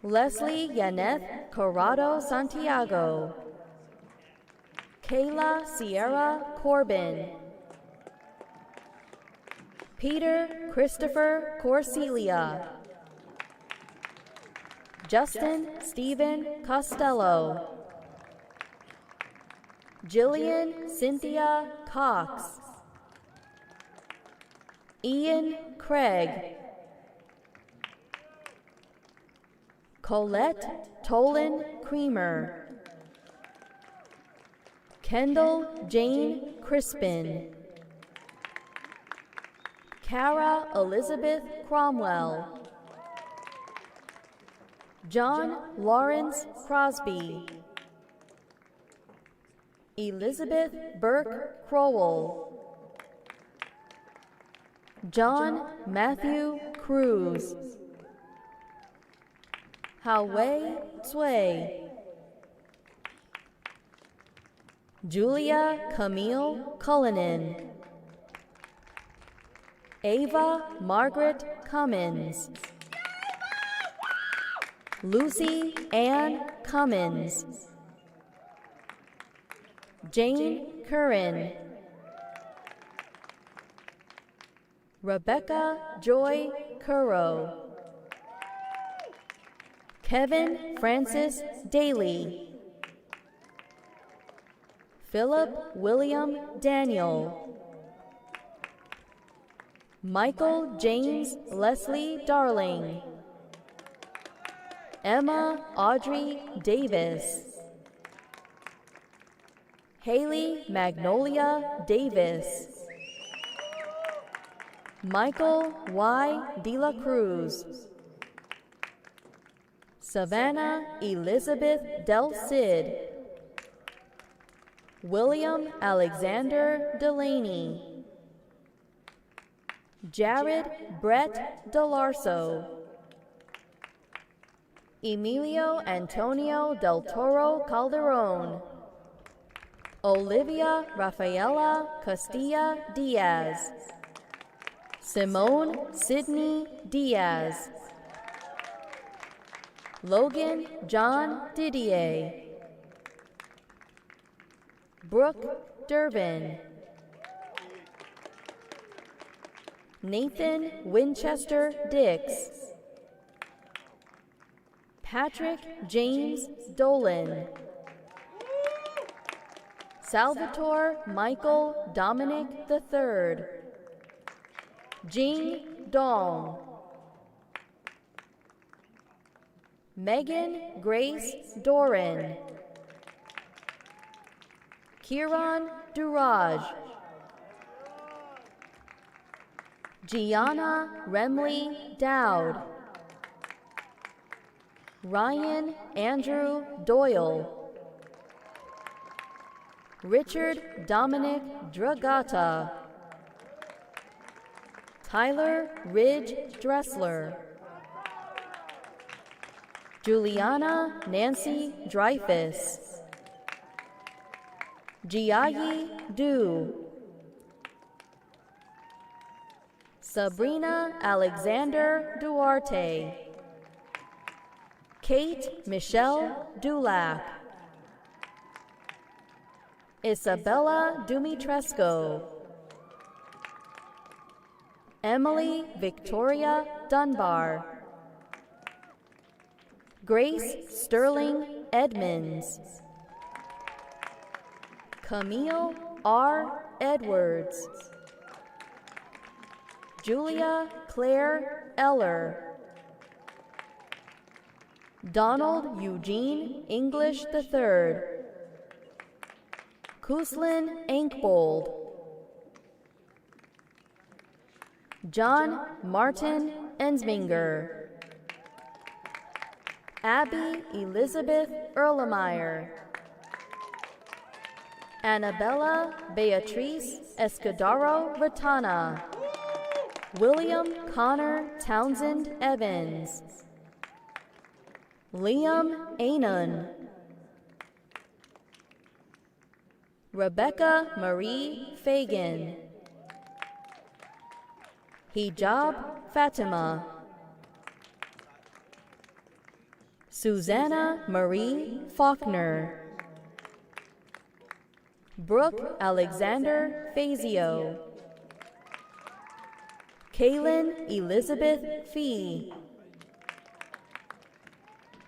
Leslie Yaneth Corrado Santiago, Kayla Sierra Corbin, Peter Christopher Corsilia, Justin Stephen Costello, Jillian Cynthia Cox, Ian Craig, Colette Tolan Creamer, Kendall Jane Crispin, Cara Elizabeth Cromwell, John Lawrence Crosby, Elizabeth Burke Crowell, John Matthew Cruz, Hao-Wei Tsui, Julia Camille Cullinan, Ava Margaret Cummins, Lucy Ann Cummins, Jane Curran, Rebecca Joy Currow, Kevin Francis Daly, Philip William Daniel, Michael James Leslie Darling, Emma Audrey Davis, Haley Magnolia Davis, Michael Y. De La Cruz, Savannah Elizabeth Del Cid, William Alexander Delaney, Jared Brett DeLarso, Emilio Antonio Del Toro Calderon, Olivia Rafaela Castilla Diaz, Simone Sidney Diaz, Logan John Didier, Brooke Durbin, Nathan Winchester Dix, Patrick James Dolan, Salvatore Michael Dominic III, Jing Dong, Megan Grace Doran, Kiran Duraj, Gianna Remley Dowd, Ryan Andrew Doyle, Richard Dominic Dragata, Tyler Ridge Dressler, Juliana Nancy Dreyfus, Jiayi Du, Sabrina Alexander Duarte, Kate Michelle Dulac, Isabella Dumitrescu, Emily Victoria Dunbar, Grace Sterling Edmonds, Camille R. Edwards, Julia Claire Eller, Donald Eugene English III, Kuslin Ankbold, John Martin Ensminger, Abby Elizabeth Erlemeyer, Annabella Beatrice Escudero Ratana, William Connor Townsend Evans, Liam Anon, Rebecca Marie Fagan, Hijab Fatima, Susanna Marie Faulkner, Brooke Alexander Fazio, Kaylin Elizabeth Fee,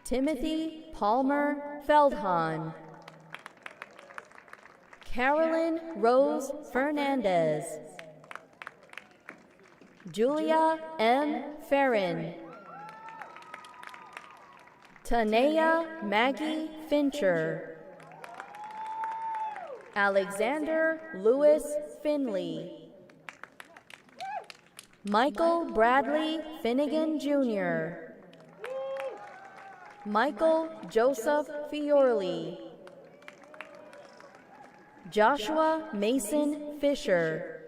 Timothy Palmer Feldhahn, Carolyn Rose Fernandez, Julia M. Farron, Tanea Maggie Fincher, Alexander Lewis Finley, Michael Bradley Finnegan Jr., Michael Joseph Fiorli, Joshua Mason Fisher,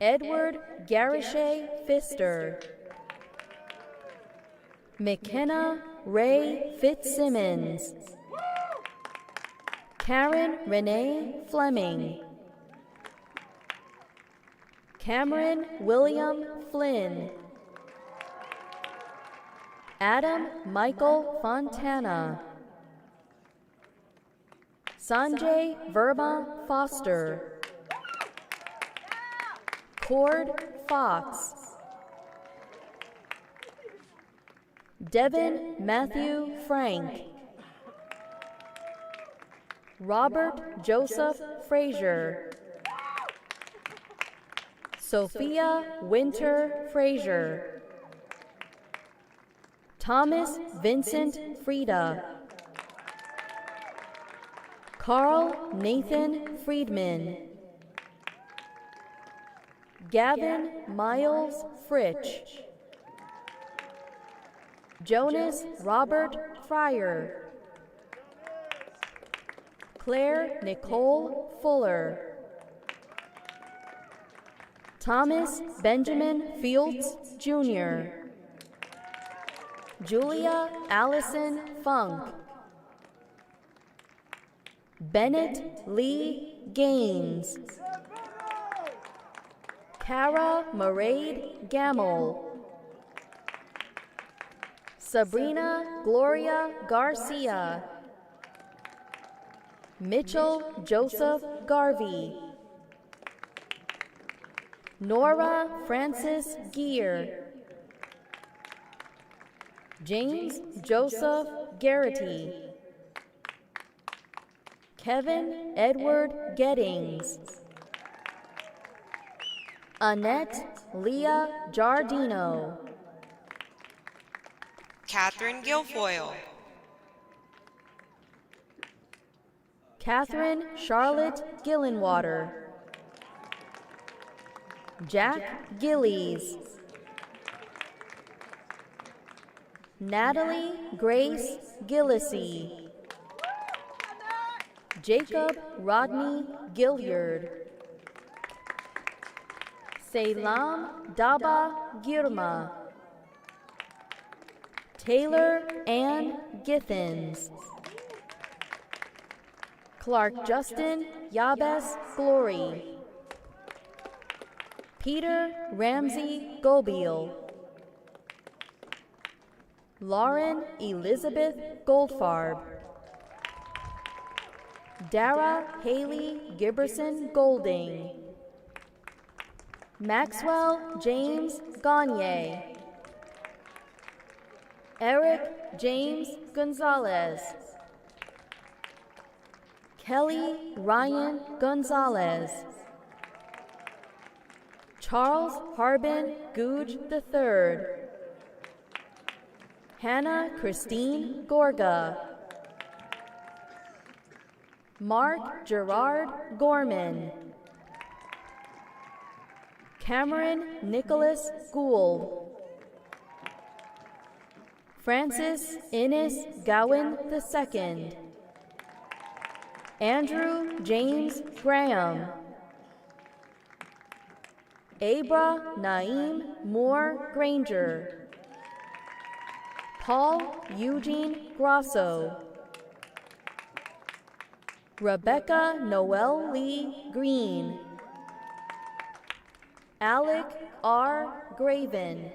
Edward Garishay Pfister, McKenna Ray Fitzsimmons, Karen Renee Fleming, Cameron William Flynn, Adam Michael Fontana, Sanjay Verma Foster, Cord Fox, Devin Matthew Frank, Robert Joseph Frazier, Sophia Winter Frazier, Thomas Vincent Frieda, Carl Nathan Friedman, Gavin Miles Fritsch, Jonas Robert Fryer, Claire Nicole Fuller, Thomas Benjamin Fields Jr., Julia Allison Funk, Bennett Lee Gaines, Cara Maraid Gamble, Sabrina Gloria Garcia, Mitchell Joseph Garvey, Nora Francis Gear, James Joseph Garrity, Kevin Edward Gettings, Annette Leah Giardino, Catherine Guilfoyle, Catherine Charlotte Gillenwater, Jack Gillies, Natalie Grace Gillisey, Jacob Rodney Gilliard, Selam Daba Girma, Taylor Ann Githens, Clark Justin Yabes Glory, Peter Ramsey Gobiel, Lauren Elizabeth Goldfarb, Dara Haley Giberson Golding, Maxwell James Gagne, Eric James Gonzalez, Kelly Ryan Gonzalez, Charles Harbin Googe III, Hannah Christine Gorga, Mark Gerard Gorman, Cameron Nicholas Gould, Francis Innes Gowan II, Andrew James Graham, Abra Naeem Moore Granger, Paul Eugene Grosso, Rebecca Noel Lee Green, Alec R. Graven,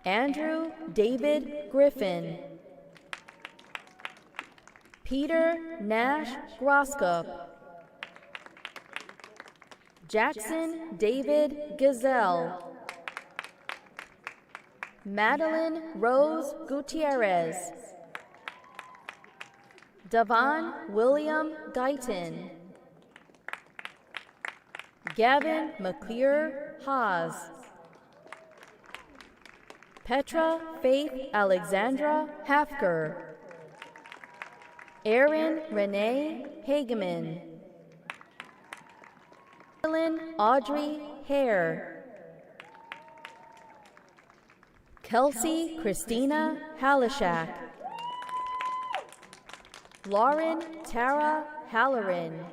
Andrew David Griffin, Peter Nash Groskup, Jackson David Gazelle, Madeline Rose Gutierrez, Devon William Guyton, Gavin McClear Haas, Petra Faith Alexandra Hafker, Erin Renee Hageman, Evelyn Audrey Hare, Kelsey Christina Halishak, Lauren Tara Halloran,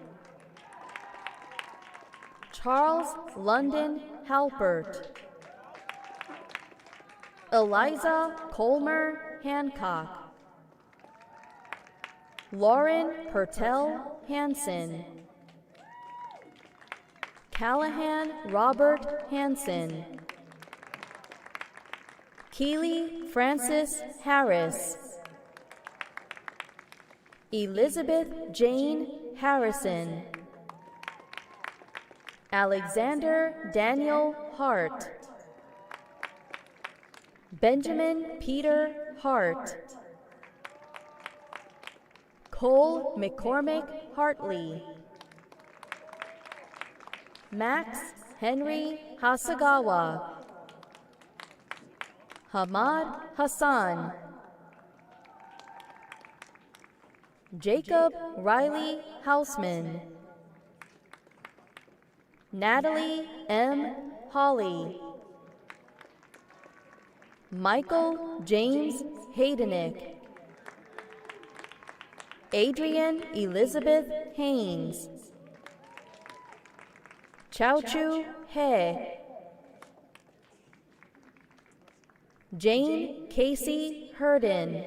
Charles London Halpert, Eliza Colmer Hancock, Lauren Pertel Hansen, Callahan Robert Hansen, Keely Francis Harris, Elizabeth Jane Harrison, Alexander Daniel Hart, Benjamin Peter Hart, Cole McCormick Hartley, Max Henry Hasagawa, Hamad Hassan, Jacob Riley Hausman, Natalie M. Hawley, Michael James Haydenick, Adrian Elizabeth Haynes, Chao-Chu He, Jane Casey Herden,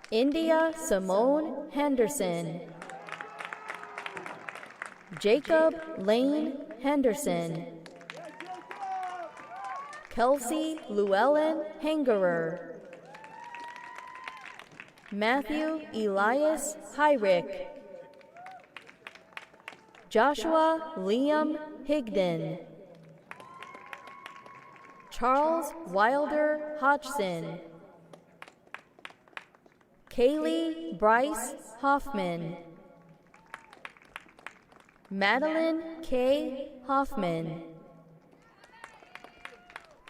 India Simone Henderson, Jacob Lane Henderson, Kelsey Llewellyn Hangerer, Matthew Elias Hyrick, Joshua Liam Higdon, Charles Wilder Hodgson, Kaylee Bryce Hoffman, Madeline K. Hoffman,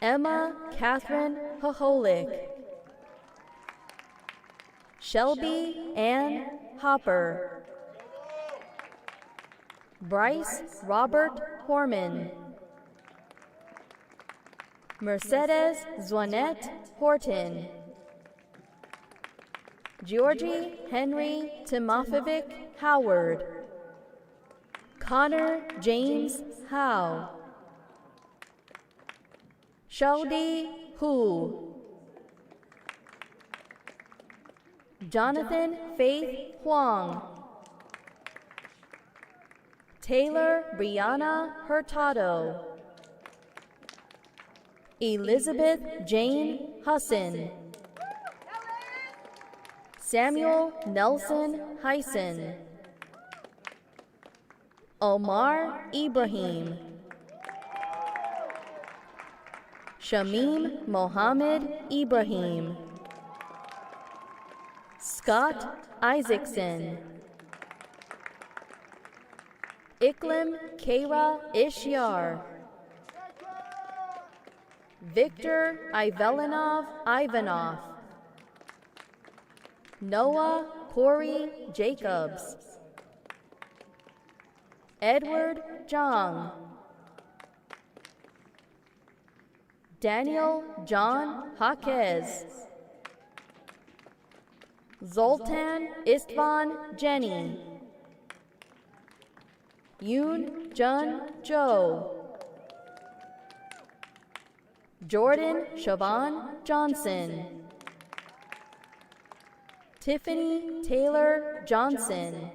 Emma Catherine Hoholik, Shelby Ann Hopper, Bryce Robert Horman, Mercedes Zwanette Horton, Georgie Henry Timofevic Howard, Connor James Howe, Shaudi Hu, Jonathan Faith Huang, Taylor Brianna Hurtado, Elizabeth Jane Husson, Samuel Nelson Hyson, Omar Ibrahim, Shamim Mohammed Ibrahim, Scott Isaacson, Iklim Kara Ishyar, Victor Ivelinov Ivanov, Noah Corey Jacobs, Edward Zhang, Daniel John Jaquez, Zoltan Istvan Jenny, Yoon Jun Jo, Jordan Siobhan Johnson, Tiffany Taylor Johnson,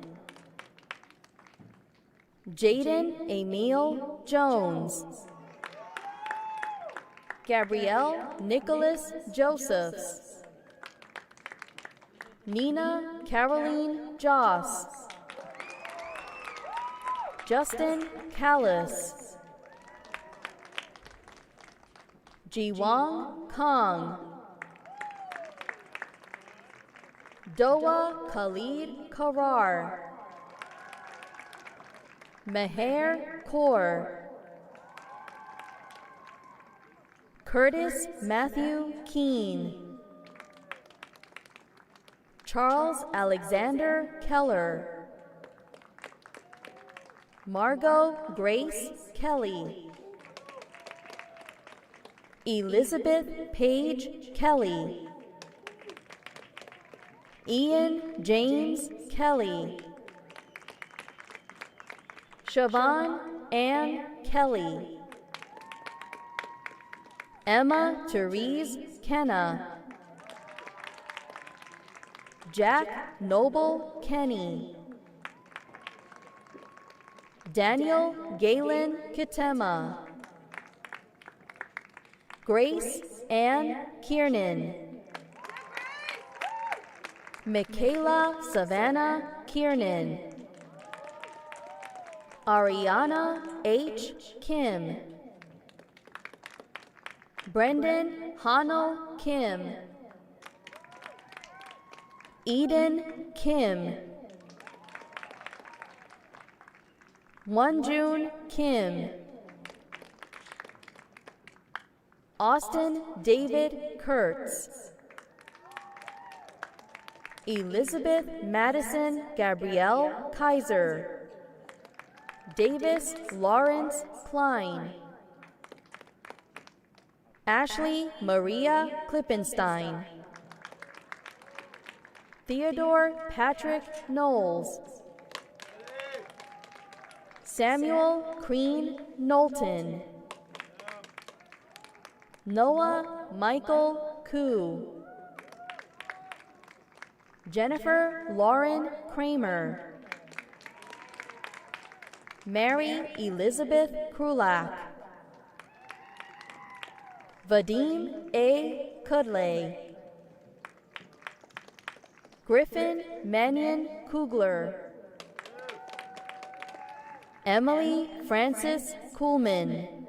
Jaden Emil Jones, Gabrielle Nicholas Josephs, Nina Caroline Joss, Justin Callis, Jiwang Kong, Doa Khalid Karar, Meher Kaur, Curtis Matthew Keene, Charles Alexander Keller, Margot Grace Kelly, Elizabeth Page Kelly, Ian James Kelly, Siobhan Ann Kelly, Emma Therese Kenna, Jack Noble Kenny, Daniel Galen Kitema, Grace Ann Kiernan, Michaela Savannah Kiernan, Ariana H. Kim, Brendan Hano Kim, Eden Kim, Wonjun Kim, Austin David Kurtz, Elizabeth Madison Gabrielle Kaiser, Davis Lawrence Klein, Ashley Maria Klippenstein, Theodore Patrick Knowles, Samuel Crean Knowlton, Noah Michael Koo, Jennifer Lauren Kramer, Mary Elizabeth Krulak, Vadim A. Kudley, Griffin Mannion Kugler, Emily Frances Kuhlman,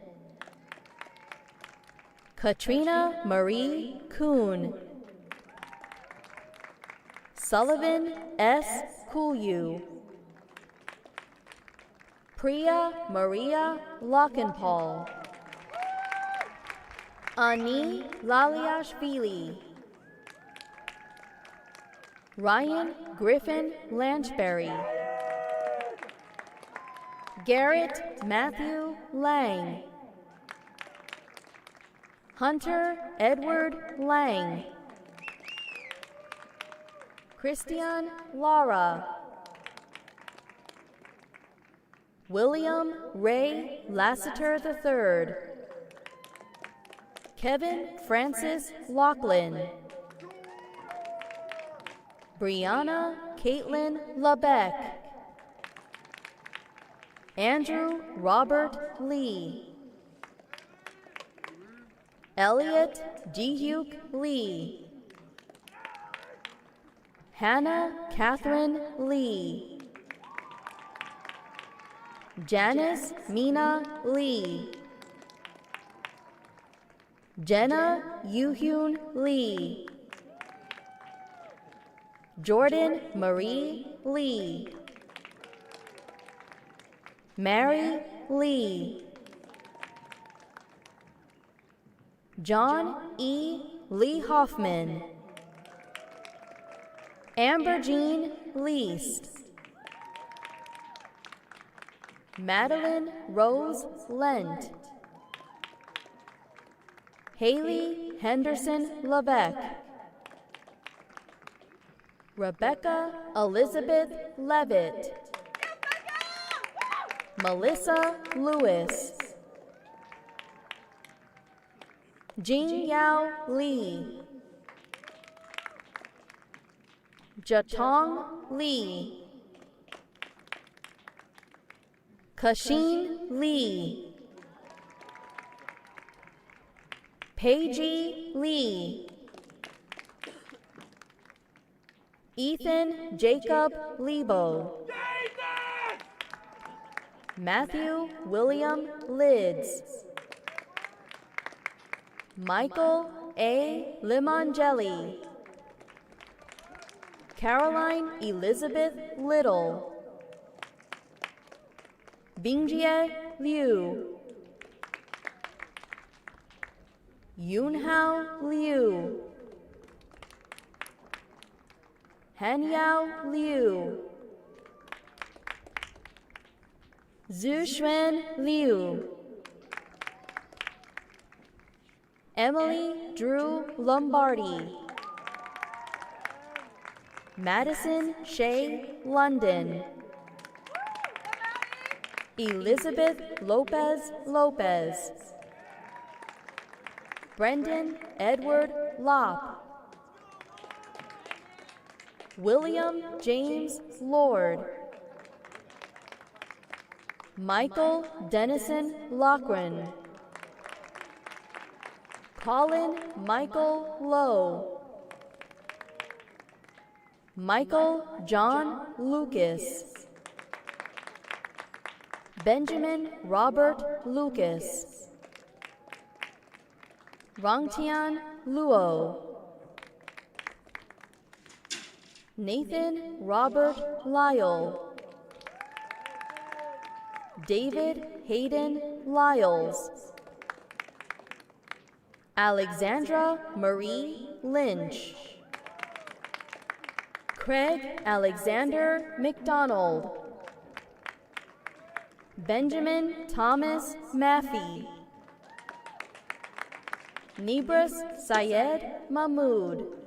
Katrina Marie Kuhn, Sullivan S. Coolyu, Priya Maria Lockenpaul, Ani Laliashvili, Ryan Griffin Lanchberry, Garrett Matthew Lang, Hunter Edward Lang, Christian Lara, William Ray Lassiter III, Kevin Francis Lachlan, Brianna Caitlin LeBeck, Andrew Robert Lee, Elliot Jihyuk Lee, Hannah Catherine Lee, Janice Mina Lee, Jenna Yuhyun Lee, Jordan Marie Lee, Mary Lee, John E. Lee Hoffman, Amber Jean Least, Madeline Rose Lent, Haley Henderson Levesque, Rebecca Elizabeth Levitt, Melissa Lewis, Jing Yao Lee, Jatong Lee, Kashin Lee, Paige Lee, Ethan Jacob Lebo. Matthew William Lids. Michael A. Limongelli. Caroline Elizabeth Little. Bingjie Liu. Yunhao Liu. Hanyao Liu. Zhuxuan Liu. Emily Drew Lombardi. Madison Shea London. Elizabeth Lopez Lopez. Brendan Edward Lopp. William James Lord. Michael Dennison Loughran. Colin Michael Lowe. Michael John Lucas. Benjamin Robert Lucas. Rongtian Luo. Nathan Robert Lyle. David Hayden Lyles. Alexandra Marie Lynch. Craig Alexander McDonald. Benjamin Thomas Maffey. Nibras Syed Mahmood.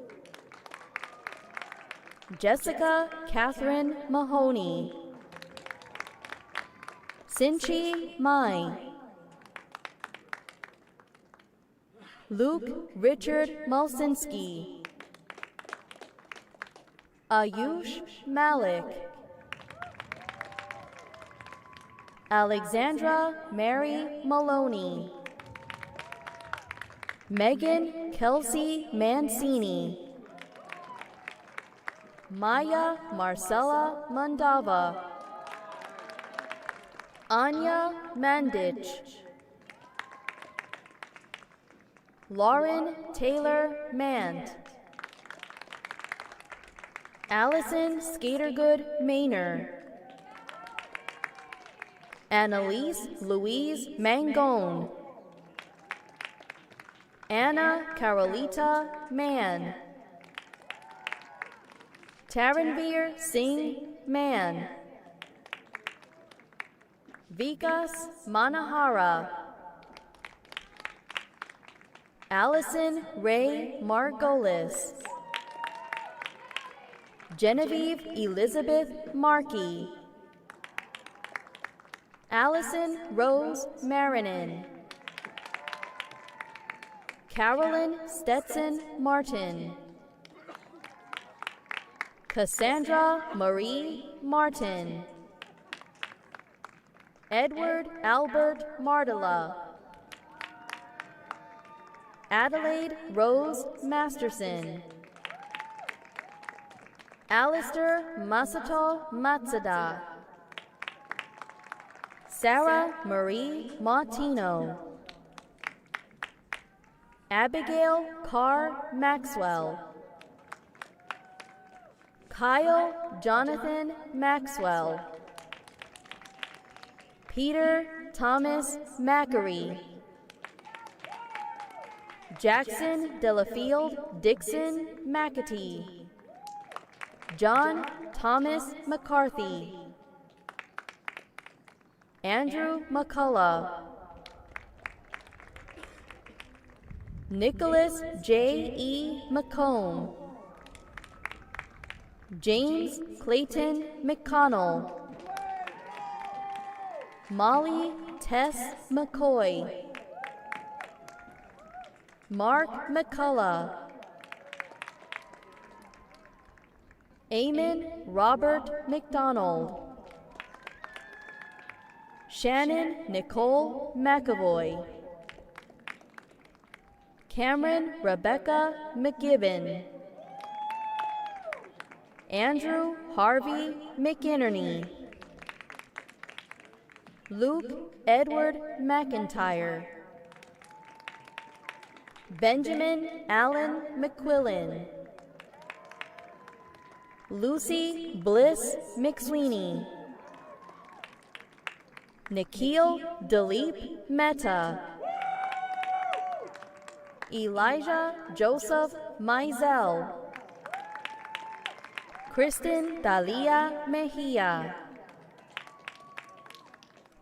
Jessica Catherine Mahoney. Sinchi Mai. Luke Richard Malsinski. Ayush Malik. Alexandra Mary Maloney. Megan Kelsey Mancini. Maya Marcella Mandava. Anya Mandich. Lauren Taylor Mant. Allison Skatergood Maynor. Annalise Louise Mangone. Anna Carolita Mann. Taranveer Singh Mann. Vikas Manahara. Allison Ray Margolis. Genevieve Elizabeth Markey. Allison Rose Marinin. Carolyn Stetson Martin. Cassandra Marie Martin. Edward Albert Martela. Adelaide Rose Masterson. Alistair Masato Matsuda. Sarah Marie Martino. Abigail Carr Maxwell. Kyle Jonathan Maxwell. Peter Thomas Mackery. Jackson Delafield Dixon McAtee. John Thomas McCarthy. Andrew McCullough. Nicholas J. E. McComb. James Clayton McConnell. Molly Tess McCoy. Mark McCullough. Eamon Robert McDonald. Shannon Nicole McAvoy. Cameron Rebecca McGibbon. Andrew Harvey McInerney, Luke Edward McIntyre, Benjamin Allen McQuillan, Lucy Bliss McSweeney, Nikhil Dilip Mehta, Elijah Joseph Mizell, Kristen Dalia Mejia,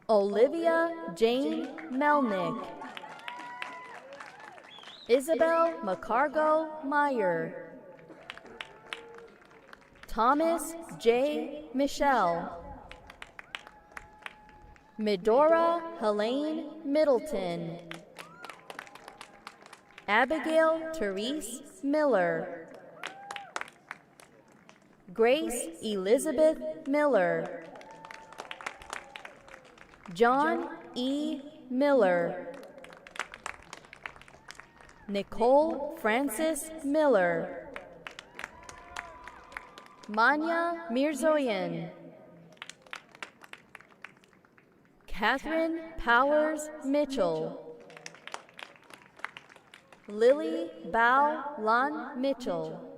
Olivia Jane Melnick, Isabel McCargo Meyer, Thomas J. Michelle, Medora Helene Middleton, Abigail Therese Miller, Grace Elizabeth Miller, John E. Miller, Nicole Francis Miller, Manya Mirzoyan, Catherine Powers Mitchell, Lily Bao Lan Mitchell,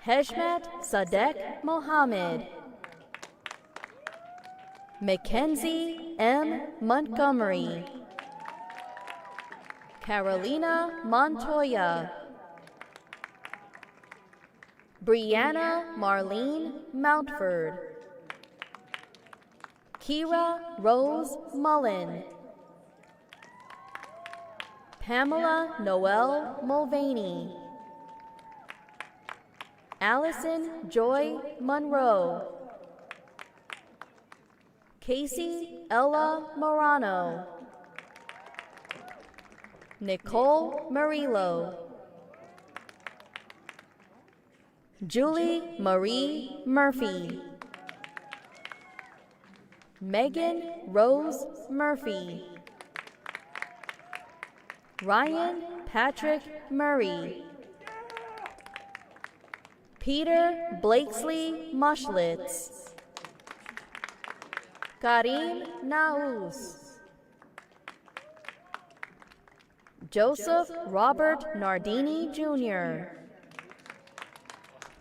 Heshmat Sadek Mohammed, Mackenzie M. Montgomery, Carolina Montoya, Brianna Marlene Mountford, Kira Rose Mullen, Pamela Noel Mulvaney, Allison Joy Monroe, Casey Ella Morano, Nicole Murillo, Julie Marie Murphy, Megan Rose Murphy, Ryan Patrick Murray, Peter Blakesley Mushlitz, Karim Naus, Joseph Robert Nardini Jr.,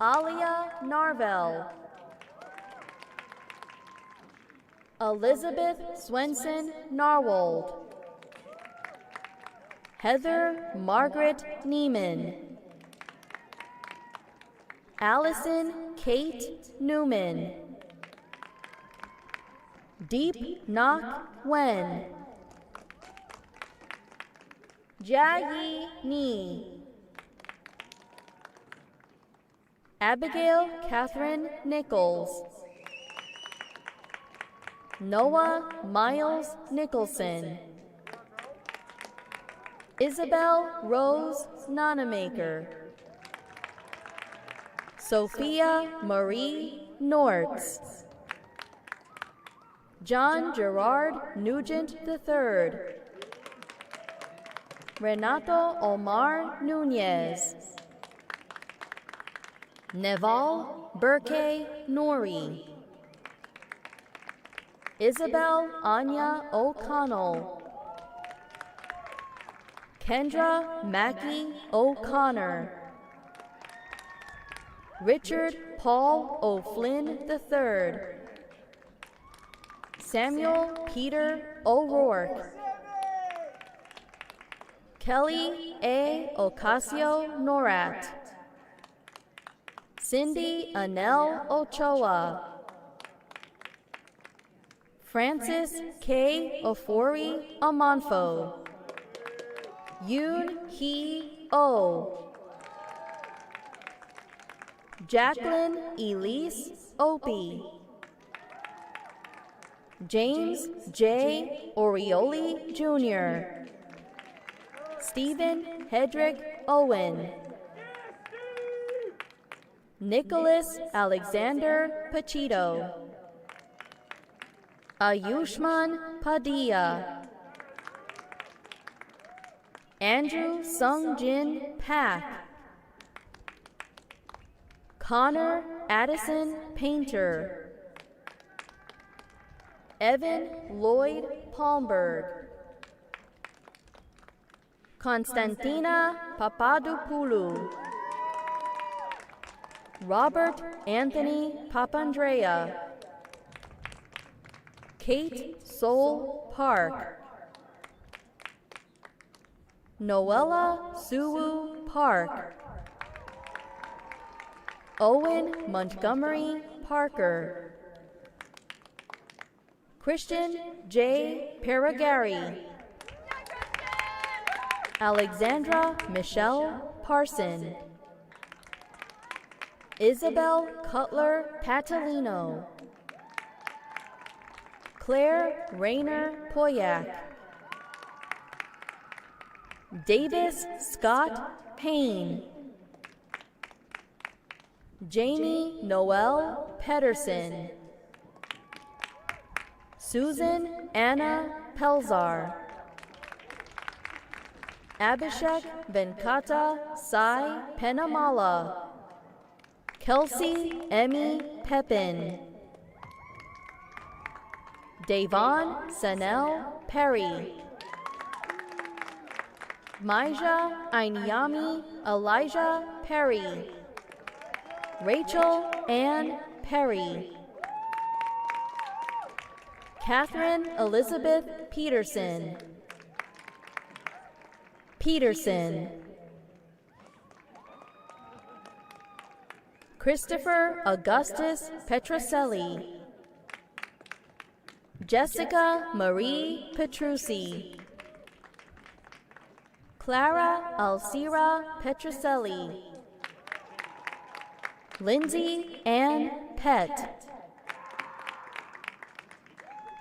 Alia Narvel, Elizabeth Swenson Narwold, Heather Margaret Neiman, Allison Kate Newman, Deep Nok Wen, Jia Ni, Abigail Catherine Nichols, Noah Miles Nicholson, Isabel Rose Nonamaker, Sophia Marie Nortz, John Gerard Nugent III, Renato Omar Nunez, Neval Burke Nori, Isabel Anya O'Connell, Kendra Mackie O'Connor, Richard Paul O'Flynn III, Samuel Peter O'Rourke, Kelly A. Ocasio-Norat, Cindy Anel Ochoa, Francis K. Ofori Amonfo, Yoon Hee Oh, Jacqueline Elise Opie, James J. Orioli Jr., Stephen Hedrick Owen, Nicholas Alexander Pachito, Ayushman Padilla, Andrew Sung Jin Pak, Connor Addison Painter, Evan Lloyd Palmberg, Konstantina Papadopoulou, Robert Anthony Papandrea, Kate Sol Park, Noella Suwu Park, Owen Montgomery Parker, Christian J. Paragari, Alexandra Michelle Parson, Isabel Cutler Patalino, Claire Rayner Poyak, Davis Scott Payne, Jamie Noel Pedersen, Susan Anna Pelzar, Abhishek Venkata Sai Penamala, Kelsey Emmy Pepin, Davon Sanel Perry, Maija Ainyami Elijah Perry, Rachel Ann Perry, Catherine Elizabeth Peterson, Christopher Augustus Petroselli, Jessica Marie Petrucci, Clara Alcira Petroselli, Lindsay Ann Pett,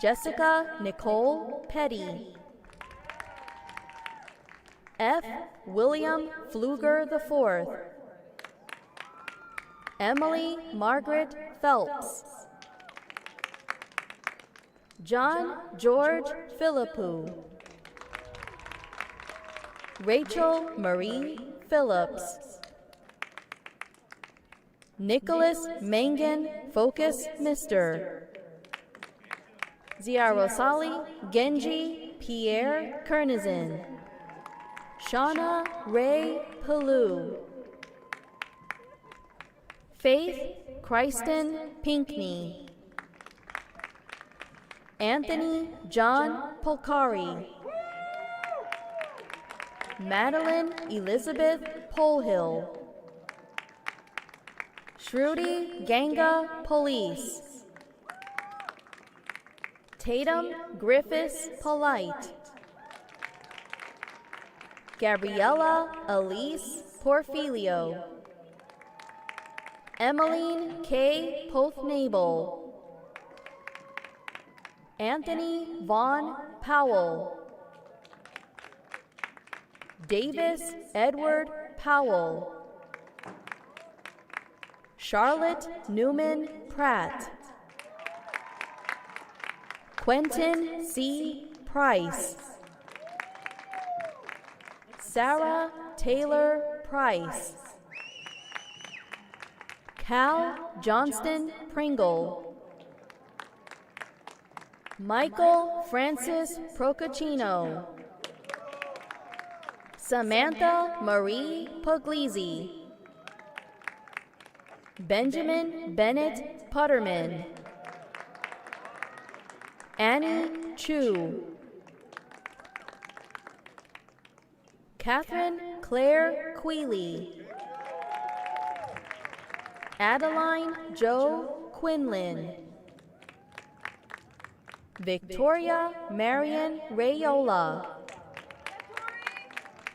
Jessica Nicole Petty, F. William Pfluger IV, Emily Margaret Phelps, John George Philippou, Rachel Marie Phillips, Nicholas Mangan Focus Mister, Ziarosali Genji Pierre Kernizin, Shauna Ray Palou, Faith Christen Pinkney, Anthony John Polcari, Madeline Elizabeth Polhill, Shruti Ganga Police, Tatum Griffiths Polite, Gabriella Elise Porfilio, Emmeline K. Pothnabel, Anthony Vaughn Powell, Davis Edward Powell, Charlotte Newman Pratt, Quentin C. Price, Sarah Taylor Price, Cal Johnston Pringle, Michael Francis Procaccino, Samantha Marie Puglisi, Benjamin Bennett Putterman, Annie Chu, Catherine Claire Queeley, Adeline Jo Quinlan, Victoria Marion Rayola,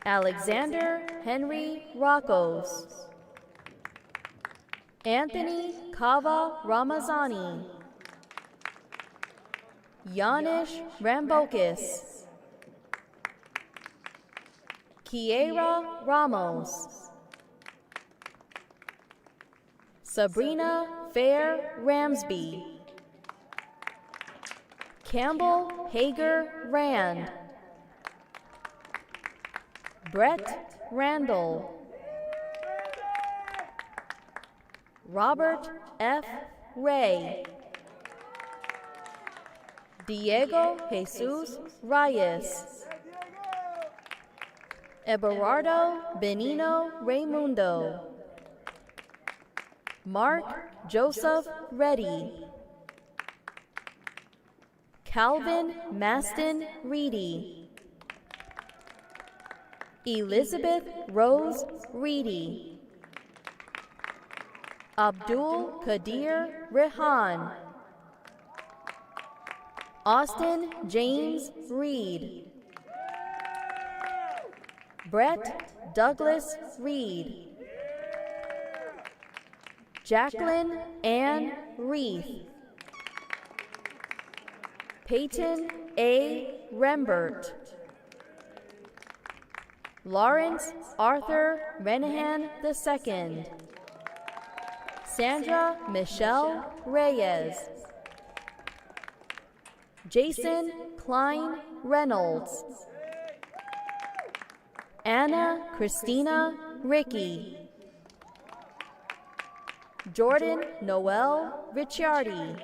Alexander Henry Rockos, Anthony Kava Ramazani, Yanish Rambokis, Kiera Ramos, Sabrina Fair Ramsby, Campbell Hager Rand, Brett Randall, Robert F. Ray, Diego Jesus Reyes, Everardo Benino Raimundo, Mark Joseph Reddy, Calvin Maston Reedy, Elizabeth Rose Reedy, Abdul Qadir Rehan, Austin James Reed, Brett Douglas Reed, Jacqueline Ann Reith, Peyton A. Rembert, Lawrence Arthur Renahan II, Sandra Michelle Reyes, Jason Klein Reynolds, Anna Christina Ricky, Jordan Noel Ricciardi,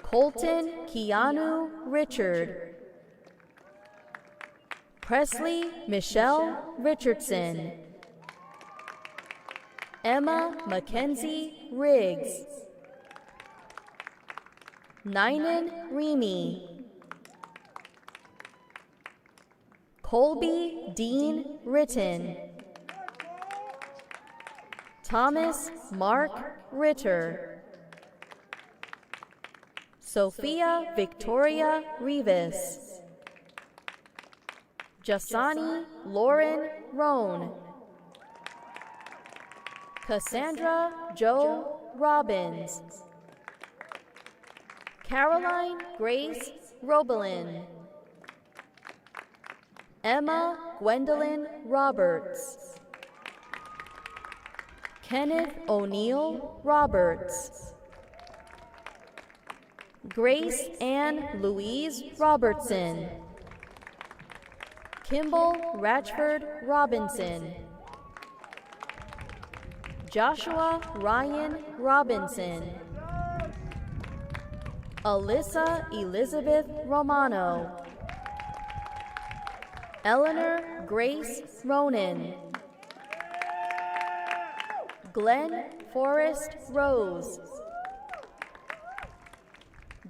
Colton Keanu Richard, Presley Michelle Richardson, Emma Mackenzie Riggs, Ninan Remy, Colby Dean Ritten, Thomas Mark Ritter, Sophia Victoria Rivas, Jasani Lauren Roan, Cassandra Jo Robbins, Caroline Grace Robelin, Emma Gwendolyn Roberts, Kenneth O'Neill Roberts, Grace Ann Louise Robertson, Kimball Ratchford Robinson, Joshua Ryan Robinson, Alyssa Elizabeth Romano, Eleanor Grace Ronan, Glenn Forrest Rose,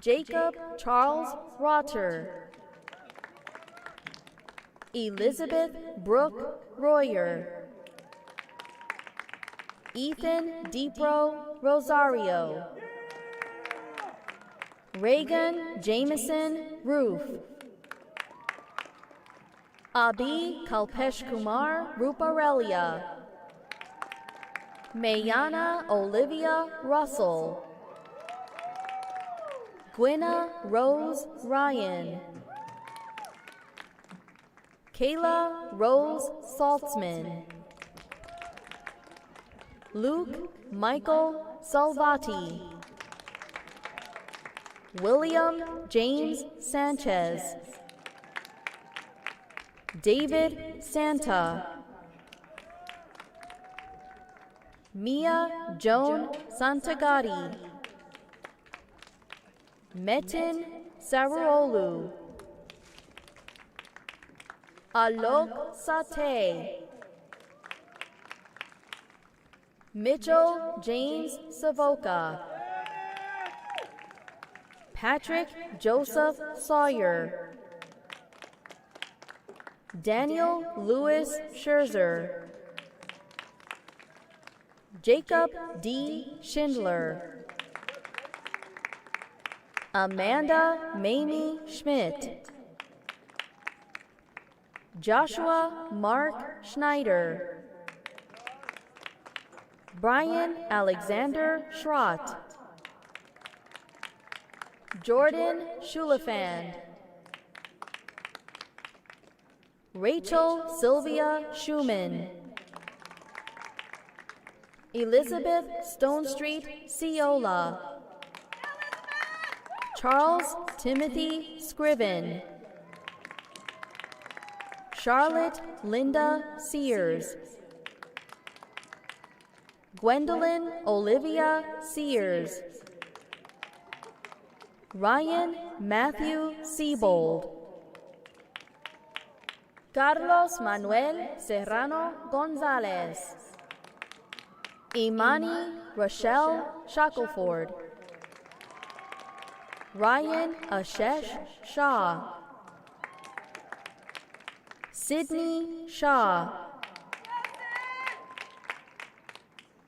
Jacob Charles Rotter, Elizabeth Brooke Royer, Ethan Depro Rosario, Reagan Jameson Roof, Abi Kalpesh Kumar Ruparelia, Mayana Olivia Russell, Gwynna Rose Ryan, Kayla Rose Saltzman, Luke Michael Salvati, William James Sanchez, David Santa, Mia Joan Santagati, Metin Sarulu, Alok Sate, Mitchell James Savoca, Patrick Joseph Sawyer, Daniel Lewis Scherzer, Jacob D. Schindler, Amanda Mamie Schmidt, Joshua Mark Schneider, Brian Alexander Schrott, Jordan Schulafand, Rachel Sylvia Schumann, Elizabeth Stonestreet Ciola, Charles Timothy Scriven, Charlotte Linda Sears, Gwendolyn Olivia Sears, Ryan Matthew Siebold, Carlos Manuel Serrano Gonzalez, Imani Rochelle Shackelford, Ryan Ashesh Shah, Sydney Shaw,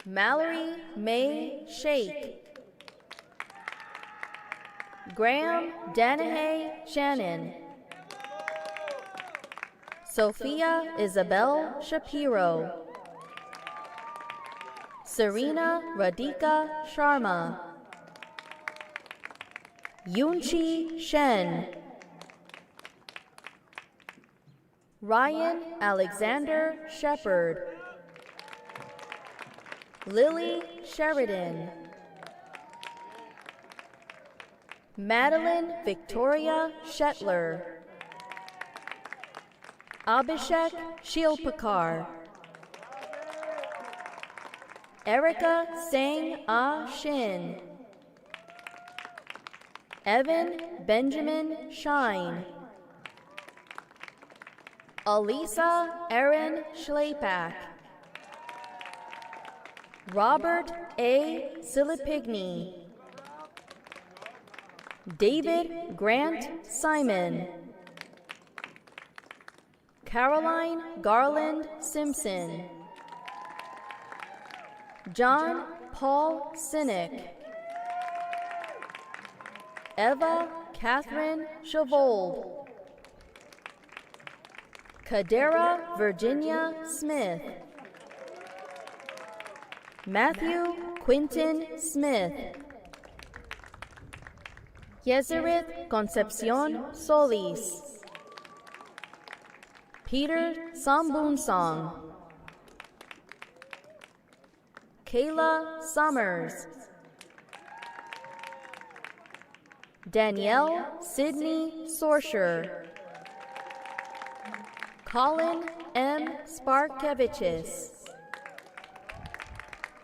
Mallory May Shake, Graham Danahay Shannon, Sophia Isabel Shapiro, Serena Radhika Sharma, Yunchi Shen, Ryan Alexander Shepard, Lily Sheridan, Madeline Victoria Shetler, Abhishek Shilpakar, Erica Sang Ah Shin, Evan Benjamin Shine, Alisa Erin Schlepak, Robert A. Silipigny, David Grant Simon, Caroline Garland Simpson, John Paul Sinek, Eva Catherine Chavold, Kadera Virginia Smith, Matthew Quinton Smith, Yezereth Concepcion Solis, Peter Sambunsong, Kayla Summers, Danielle Sidney Sorsher, Colin M. Sparkevichis,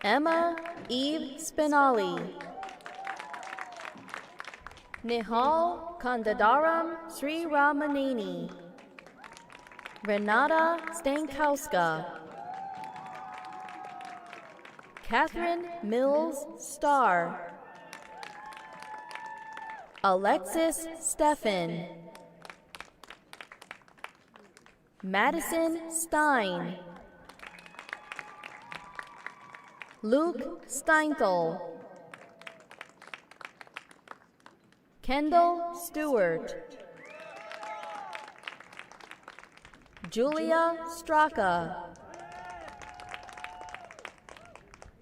Emma Eve Spinali, Nihal Kandadaram Sri Ramaneni, Renata Stankowska, Catherine Mills Starr, Alexis Steffen, Madison Stein, Luke Steinthal, Kendall Stewart, Julia Straka,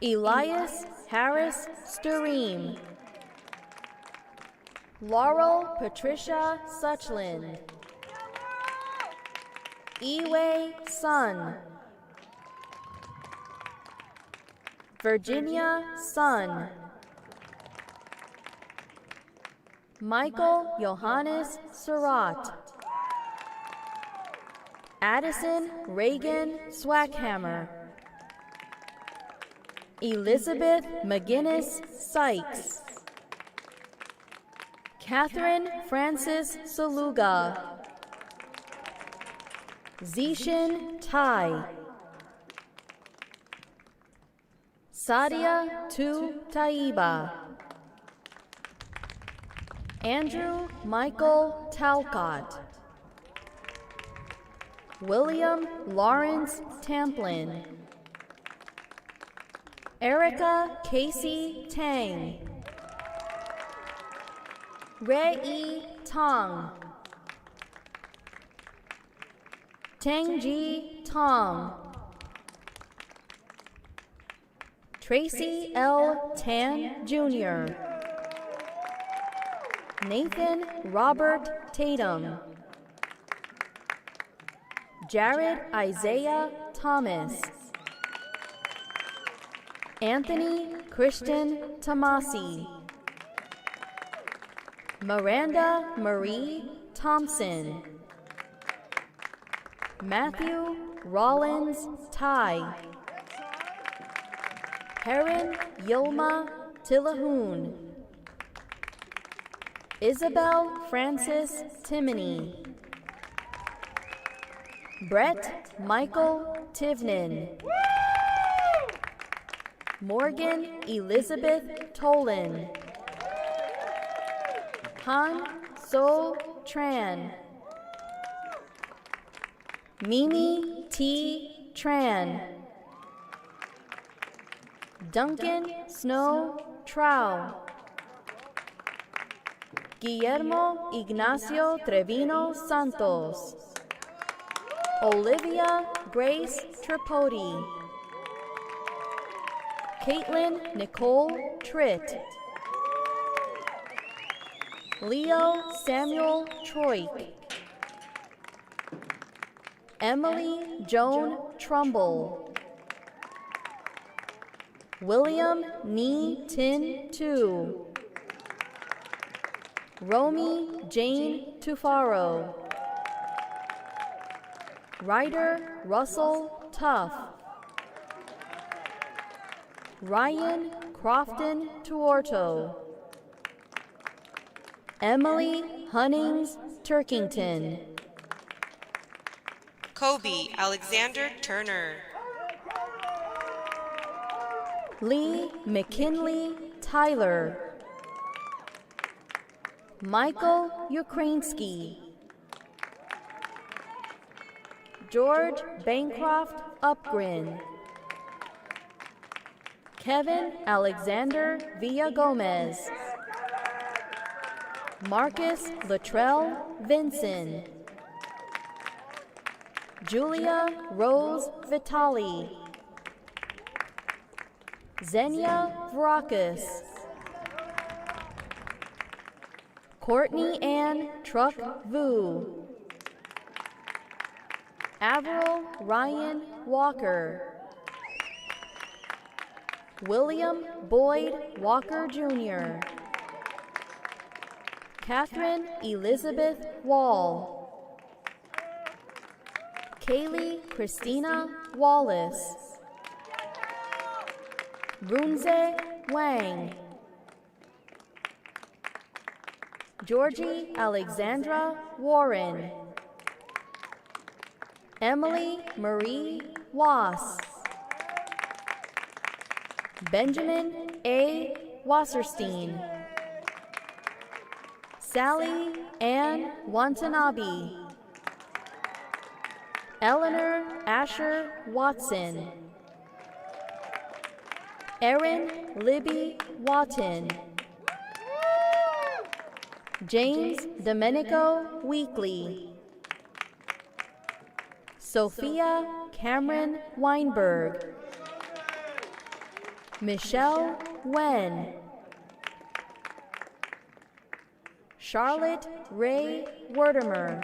Elias Harris Stureem, Laurel Patricia Suchland, Iwei Sun, Virginia Sun, Michael Johannes Surratt, Addison Reagan Swackhammer, Elizabeth McGinnis Sykes, Catherine Francis Saluga, Zishin Tai, Sadia Tu Taiba, Andrew Michael Talcott, William Lawrence Tamplin, Erica Casey Tang, Rei Tong, Tangji Tong, Tracy L. Tan Jr., Nathan Robert Tatum, Jared Isaiah Thomas, Anthony Christian Tomasi, Miranda Marie Thompson, Matthew Rollins Ty, Heron Yilma Tillahoon, Isabel Francis Timoney, Brett Michael Tivnan, Morgan Elizabeth Tolan, Han So Tran, Mimi T. Tran, Duncan Snow Trow, Guillermo Ignacio Trevino Santos, Olivia Grace Tripodi, Caitlin Nicole Tritt, Leo Samuel Troik, Emily Joan Trumbull, William Nee Tin Tu, Romy Jane Tufaro, Ryder Russell Tuff, Ryan Crofton Tuorto, Emily Hunnings Turkington, Kobe Alexander Turner. Lee McKinley Tyler, Michael Ukrainsky, George Bancroft Upgrin, Kevin Alexander Villagomez, Marcus Latrell Vinson, Julia Rose Vitali, Xenia Vrakis, Courtney Ann Truck Vu, Avril Ryan Walker, William Boyd Walker Jr., Catherine Elizabeth Wall, Kaylee Christina Wallace, Runze Wang, Georgie Alexandra Warren, Emily Marie Wass, Benjamin A. Wasserstein, Sally Ann Watanabe, Eleanor Asher Watson, Erin Libby Watton, James Domenico Weekly, Sophia Cameron Weinberg, Michelle Wen, Charlotte Ray Werdemer,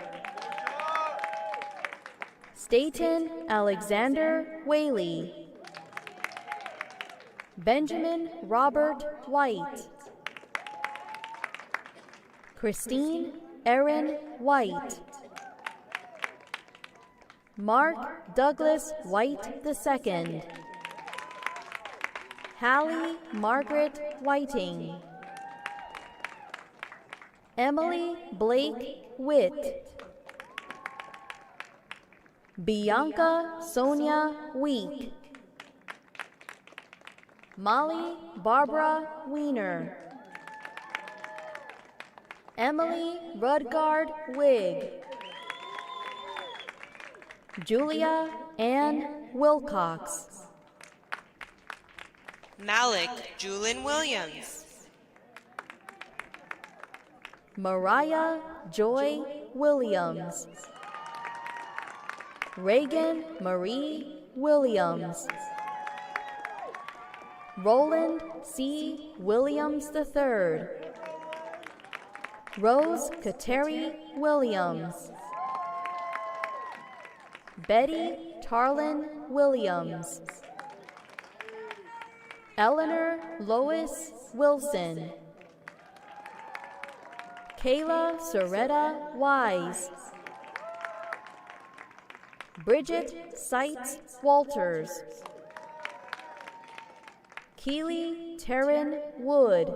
Staten Alexander Whaley, Benjamin Robert White, Christine Erin White, Mark Douglas White II, Hallie Margaret Whiting, Emily Blake Witt, Bianca Sonia Week, Molly Barbara Wiener, Emily Rudgard Wig, Julia Ann Wilcox, Malik Julin Williams. Mariah Joy Williams, Reagan Marie Williams, Roland C. Williams III, Rose Kateri Williams, Betty Tarlin Williams, Eleanor Lois Wilson, Kayla Soretta Wise, Bridget Seitz Walters, Keely Taryn Wood.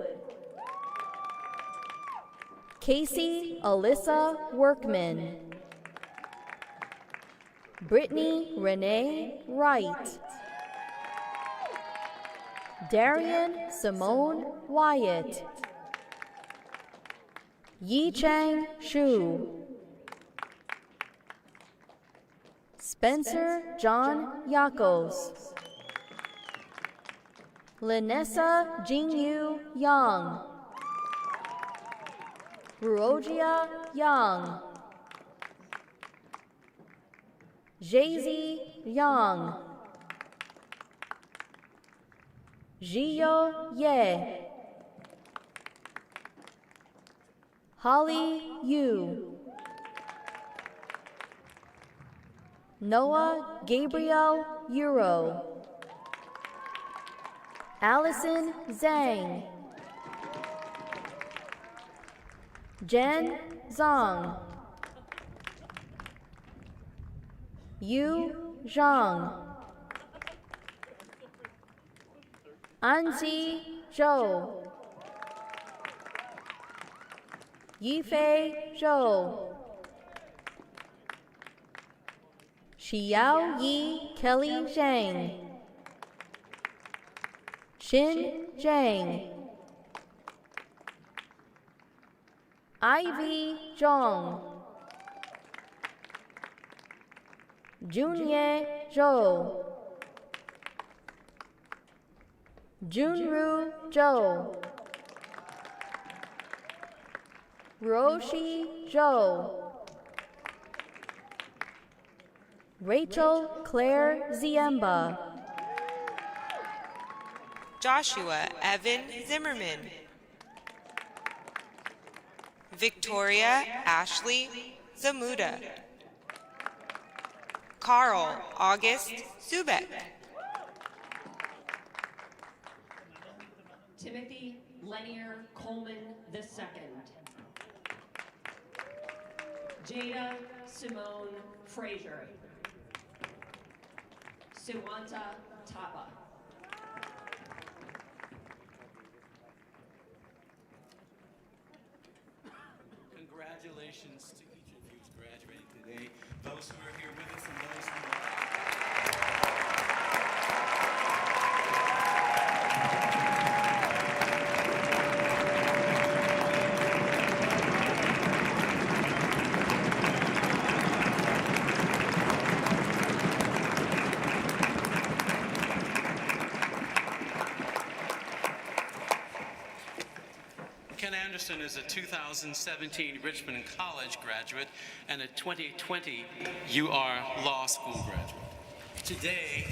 Casey Alyssa Workman. Brittany Renee Wright. Darian Simone Wyatt. Yi Chang Shu. Spencer John Yakos. Linessa Jingyu Yang. Ruojia Yang. Jay-Z Yang. Jiyo Ye. Holly Yu. Noah Gabriel Euro. Allison Zhang. Jen Zhang. Yu Zhang. Anzi Zhou. Yifei Zhou. Xiao Yi Kelly Zhang. Xin Zhang. Ivy Zhong. Junye Zhou. Junru Zhou. Roshi Zhou. Rachel Claire Ziemba. Joshua Evan Zimmerman. Victoria Ashley Zamuda. Carl August Subek. Timothy Lenier Coleman II. Jada Simone Frazier. Suwanta Tapa. Congratulations to each of you who's graduating today, those who are here with us and those who are. Ken Anderson is a 2017 Richmond College graduate and a 2020 UR Law School graduate. Today,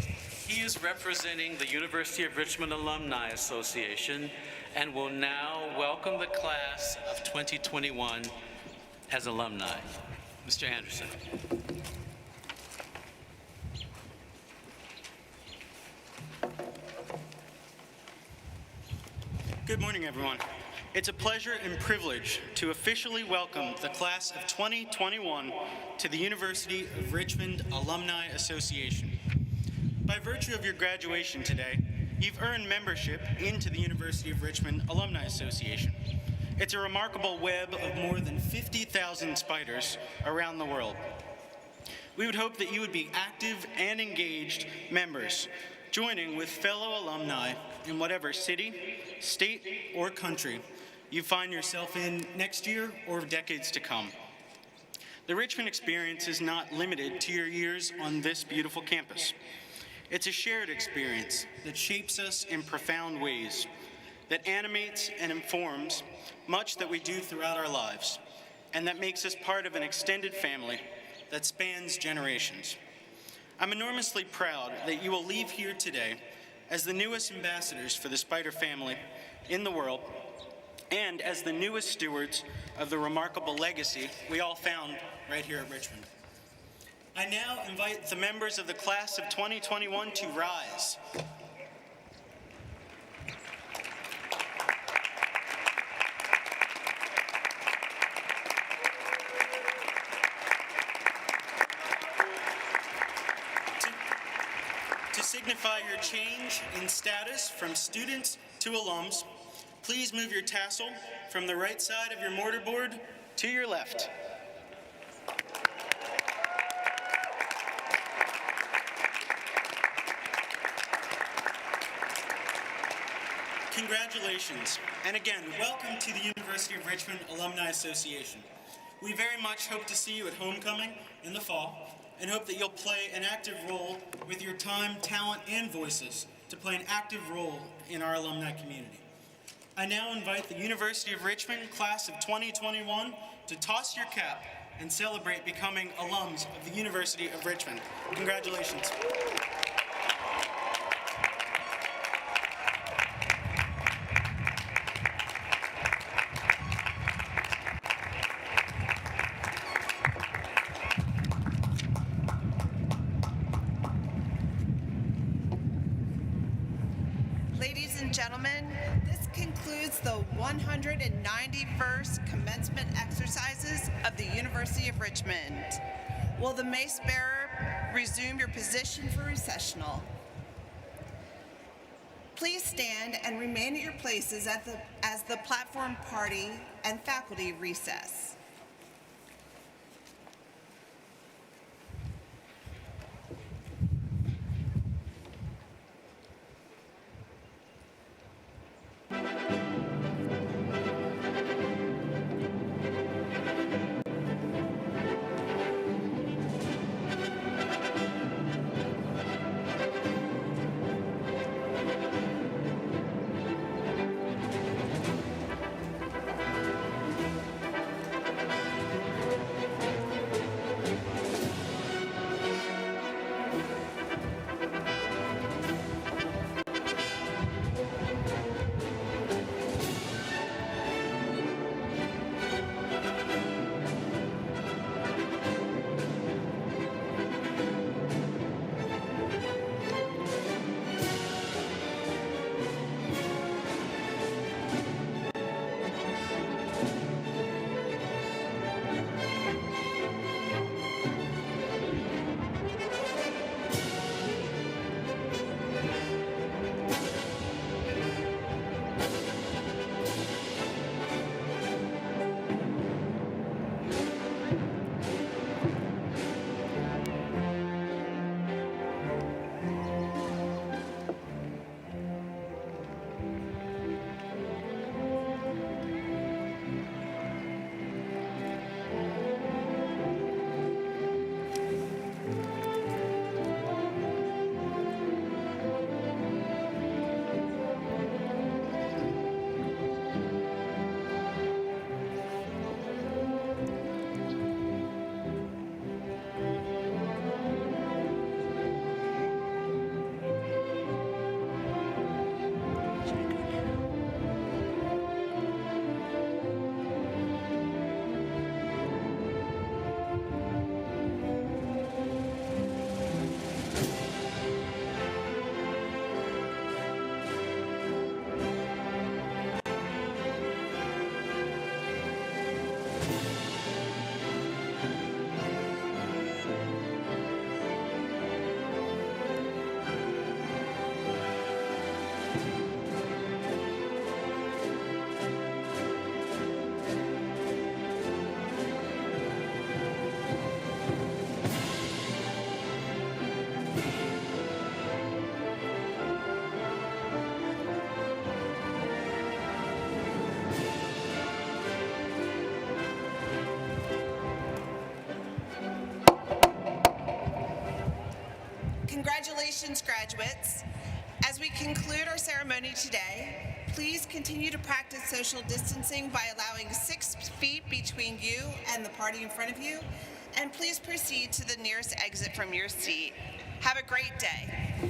he is representing the University of Richmond Alumni Association and will now welcome the class of 2021 as alumni. Mr. Anderson. Good morning, everyone. It's a pleasure and privilege to officially welcome the class of 2021 to the University of Richmond Alumni Association. By virtue of your graduation today, you've earned membership into the University of Richmond Alumni Association. It's a remarkable web of more than 50,000 spiders around the world. We would hope that you would be active and engaged members, joining with fellow alumni in whatever city, state, or country you find yourself in next year or decades to come. The Richmond experience is not limited to your years on this beautiful campus. It's a shared experience that shapes us in profound ways, that animates and informs much that we do throughout our lives, and that makes us part of an extended family that spans generations. I'm enormously proud that you will leave here today as the newest ambassadors for the Spider family in the world, and as the newest stewards of the remarkable legacy we all found right here at Richmond. I now invite the members of the class of 2021 to rise. To say signify your change in status from students to alums, please move your tassel from the right side of your mortarboard to your left. Congratulations, and again, welcome to the University of Richmond Alumni Association. We very much hope to see you at homecoming in the fall, and hope that you'll play an active role with your time, talent, and voices to play an active role in our alumni community. I now invite the University of Richmond class of 2021 to toss your cap and celebrate becoming alums of the University of Richmond. Congratulations. Ladies and gentlemen, this concludes the 191st commencement exercises of the University of Richmond. Will the mace bearer resume your position for recessional? Please stand and remain at your places as the platform party and faculty recess. Congratulations, graduates. As we conclude our ceremony today, please continue to practice social distancing by allowing 6 feet between you and the party in front of you, and please proceed to the nearest exit from your seat. Have a great day.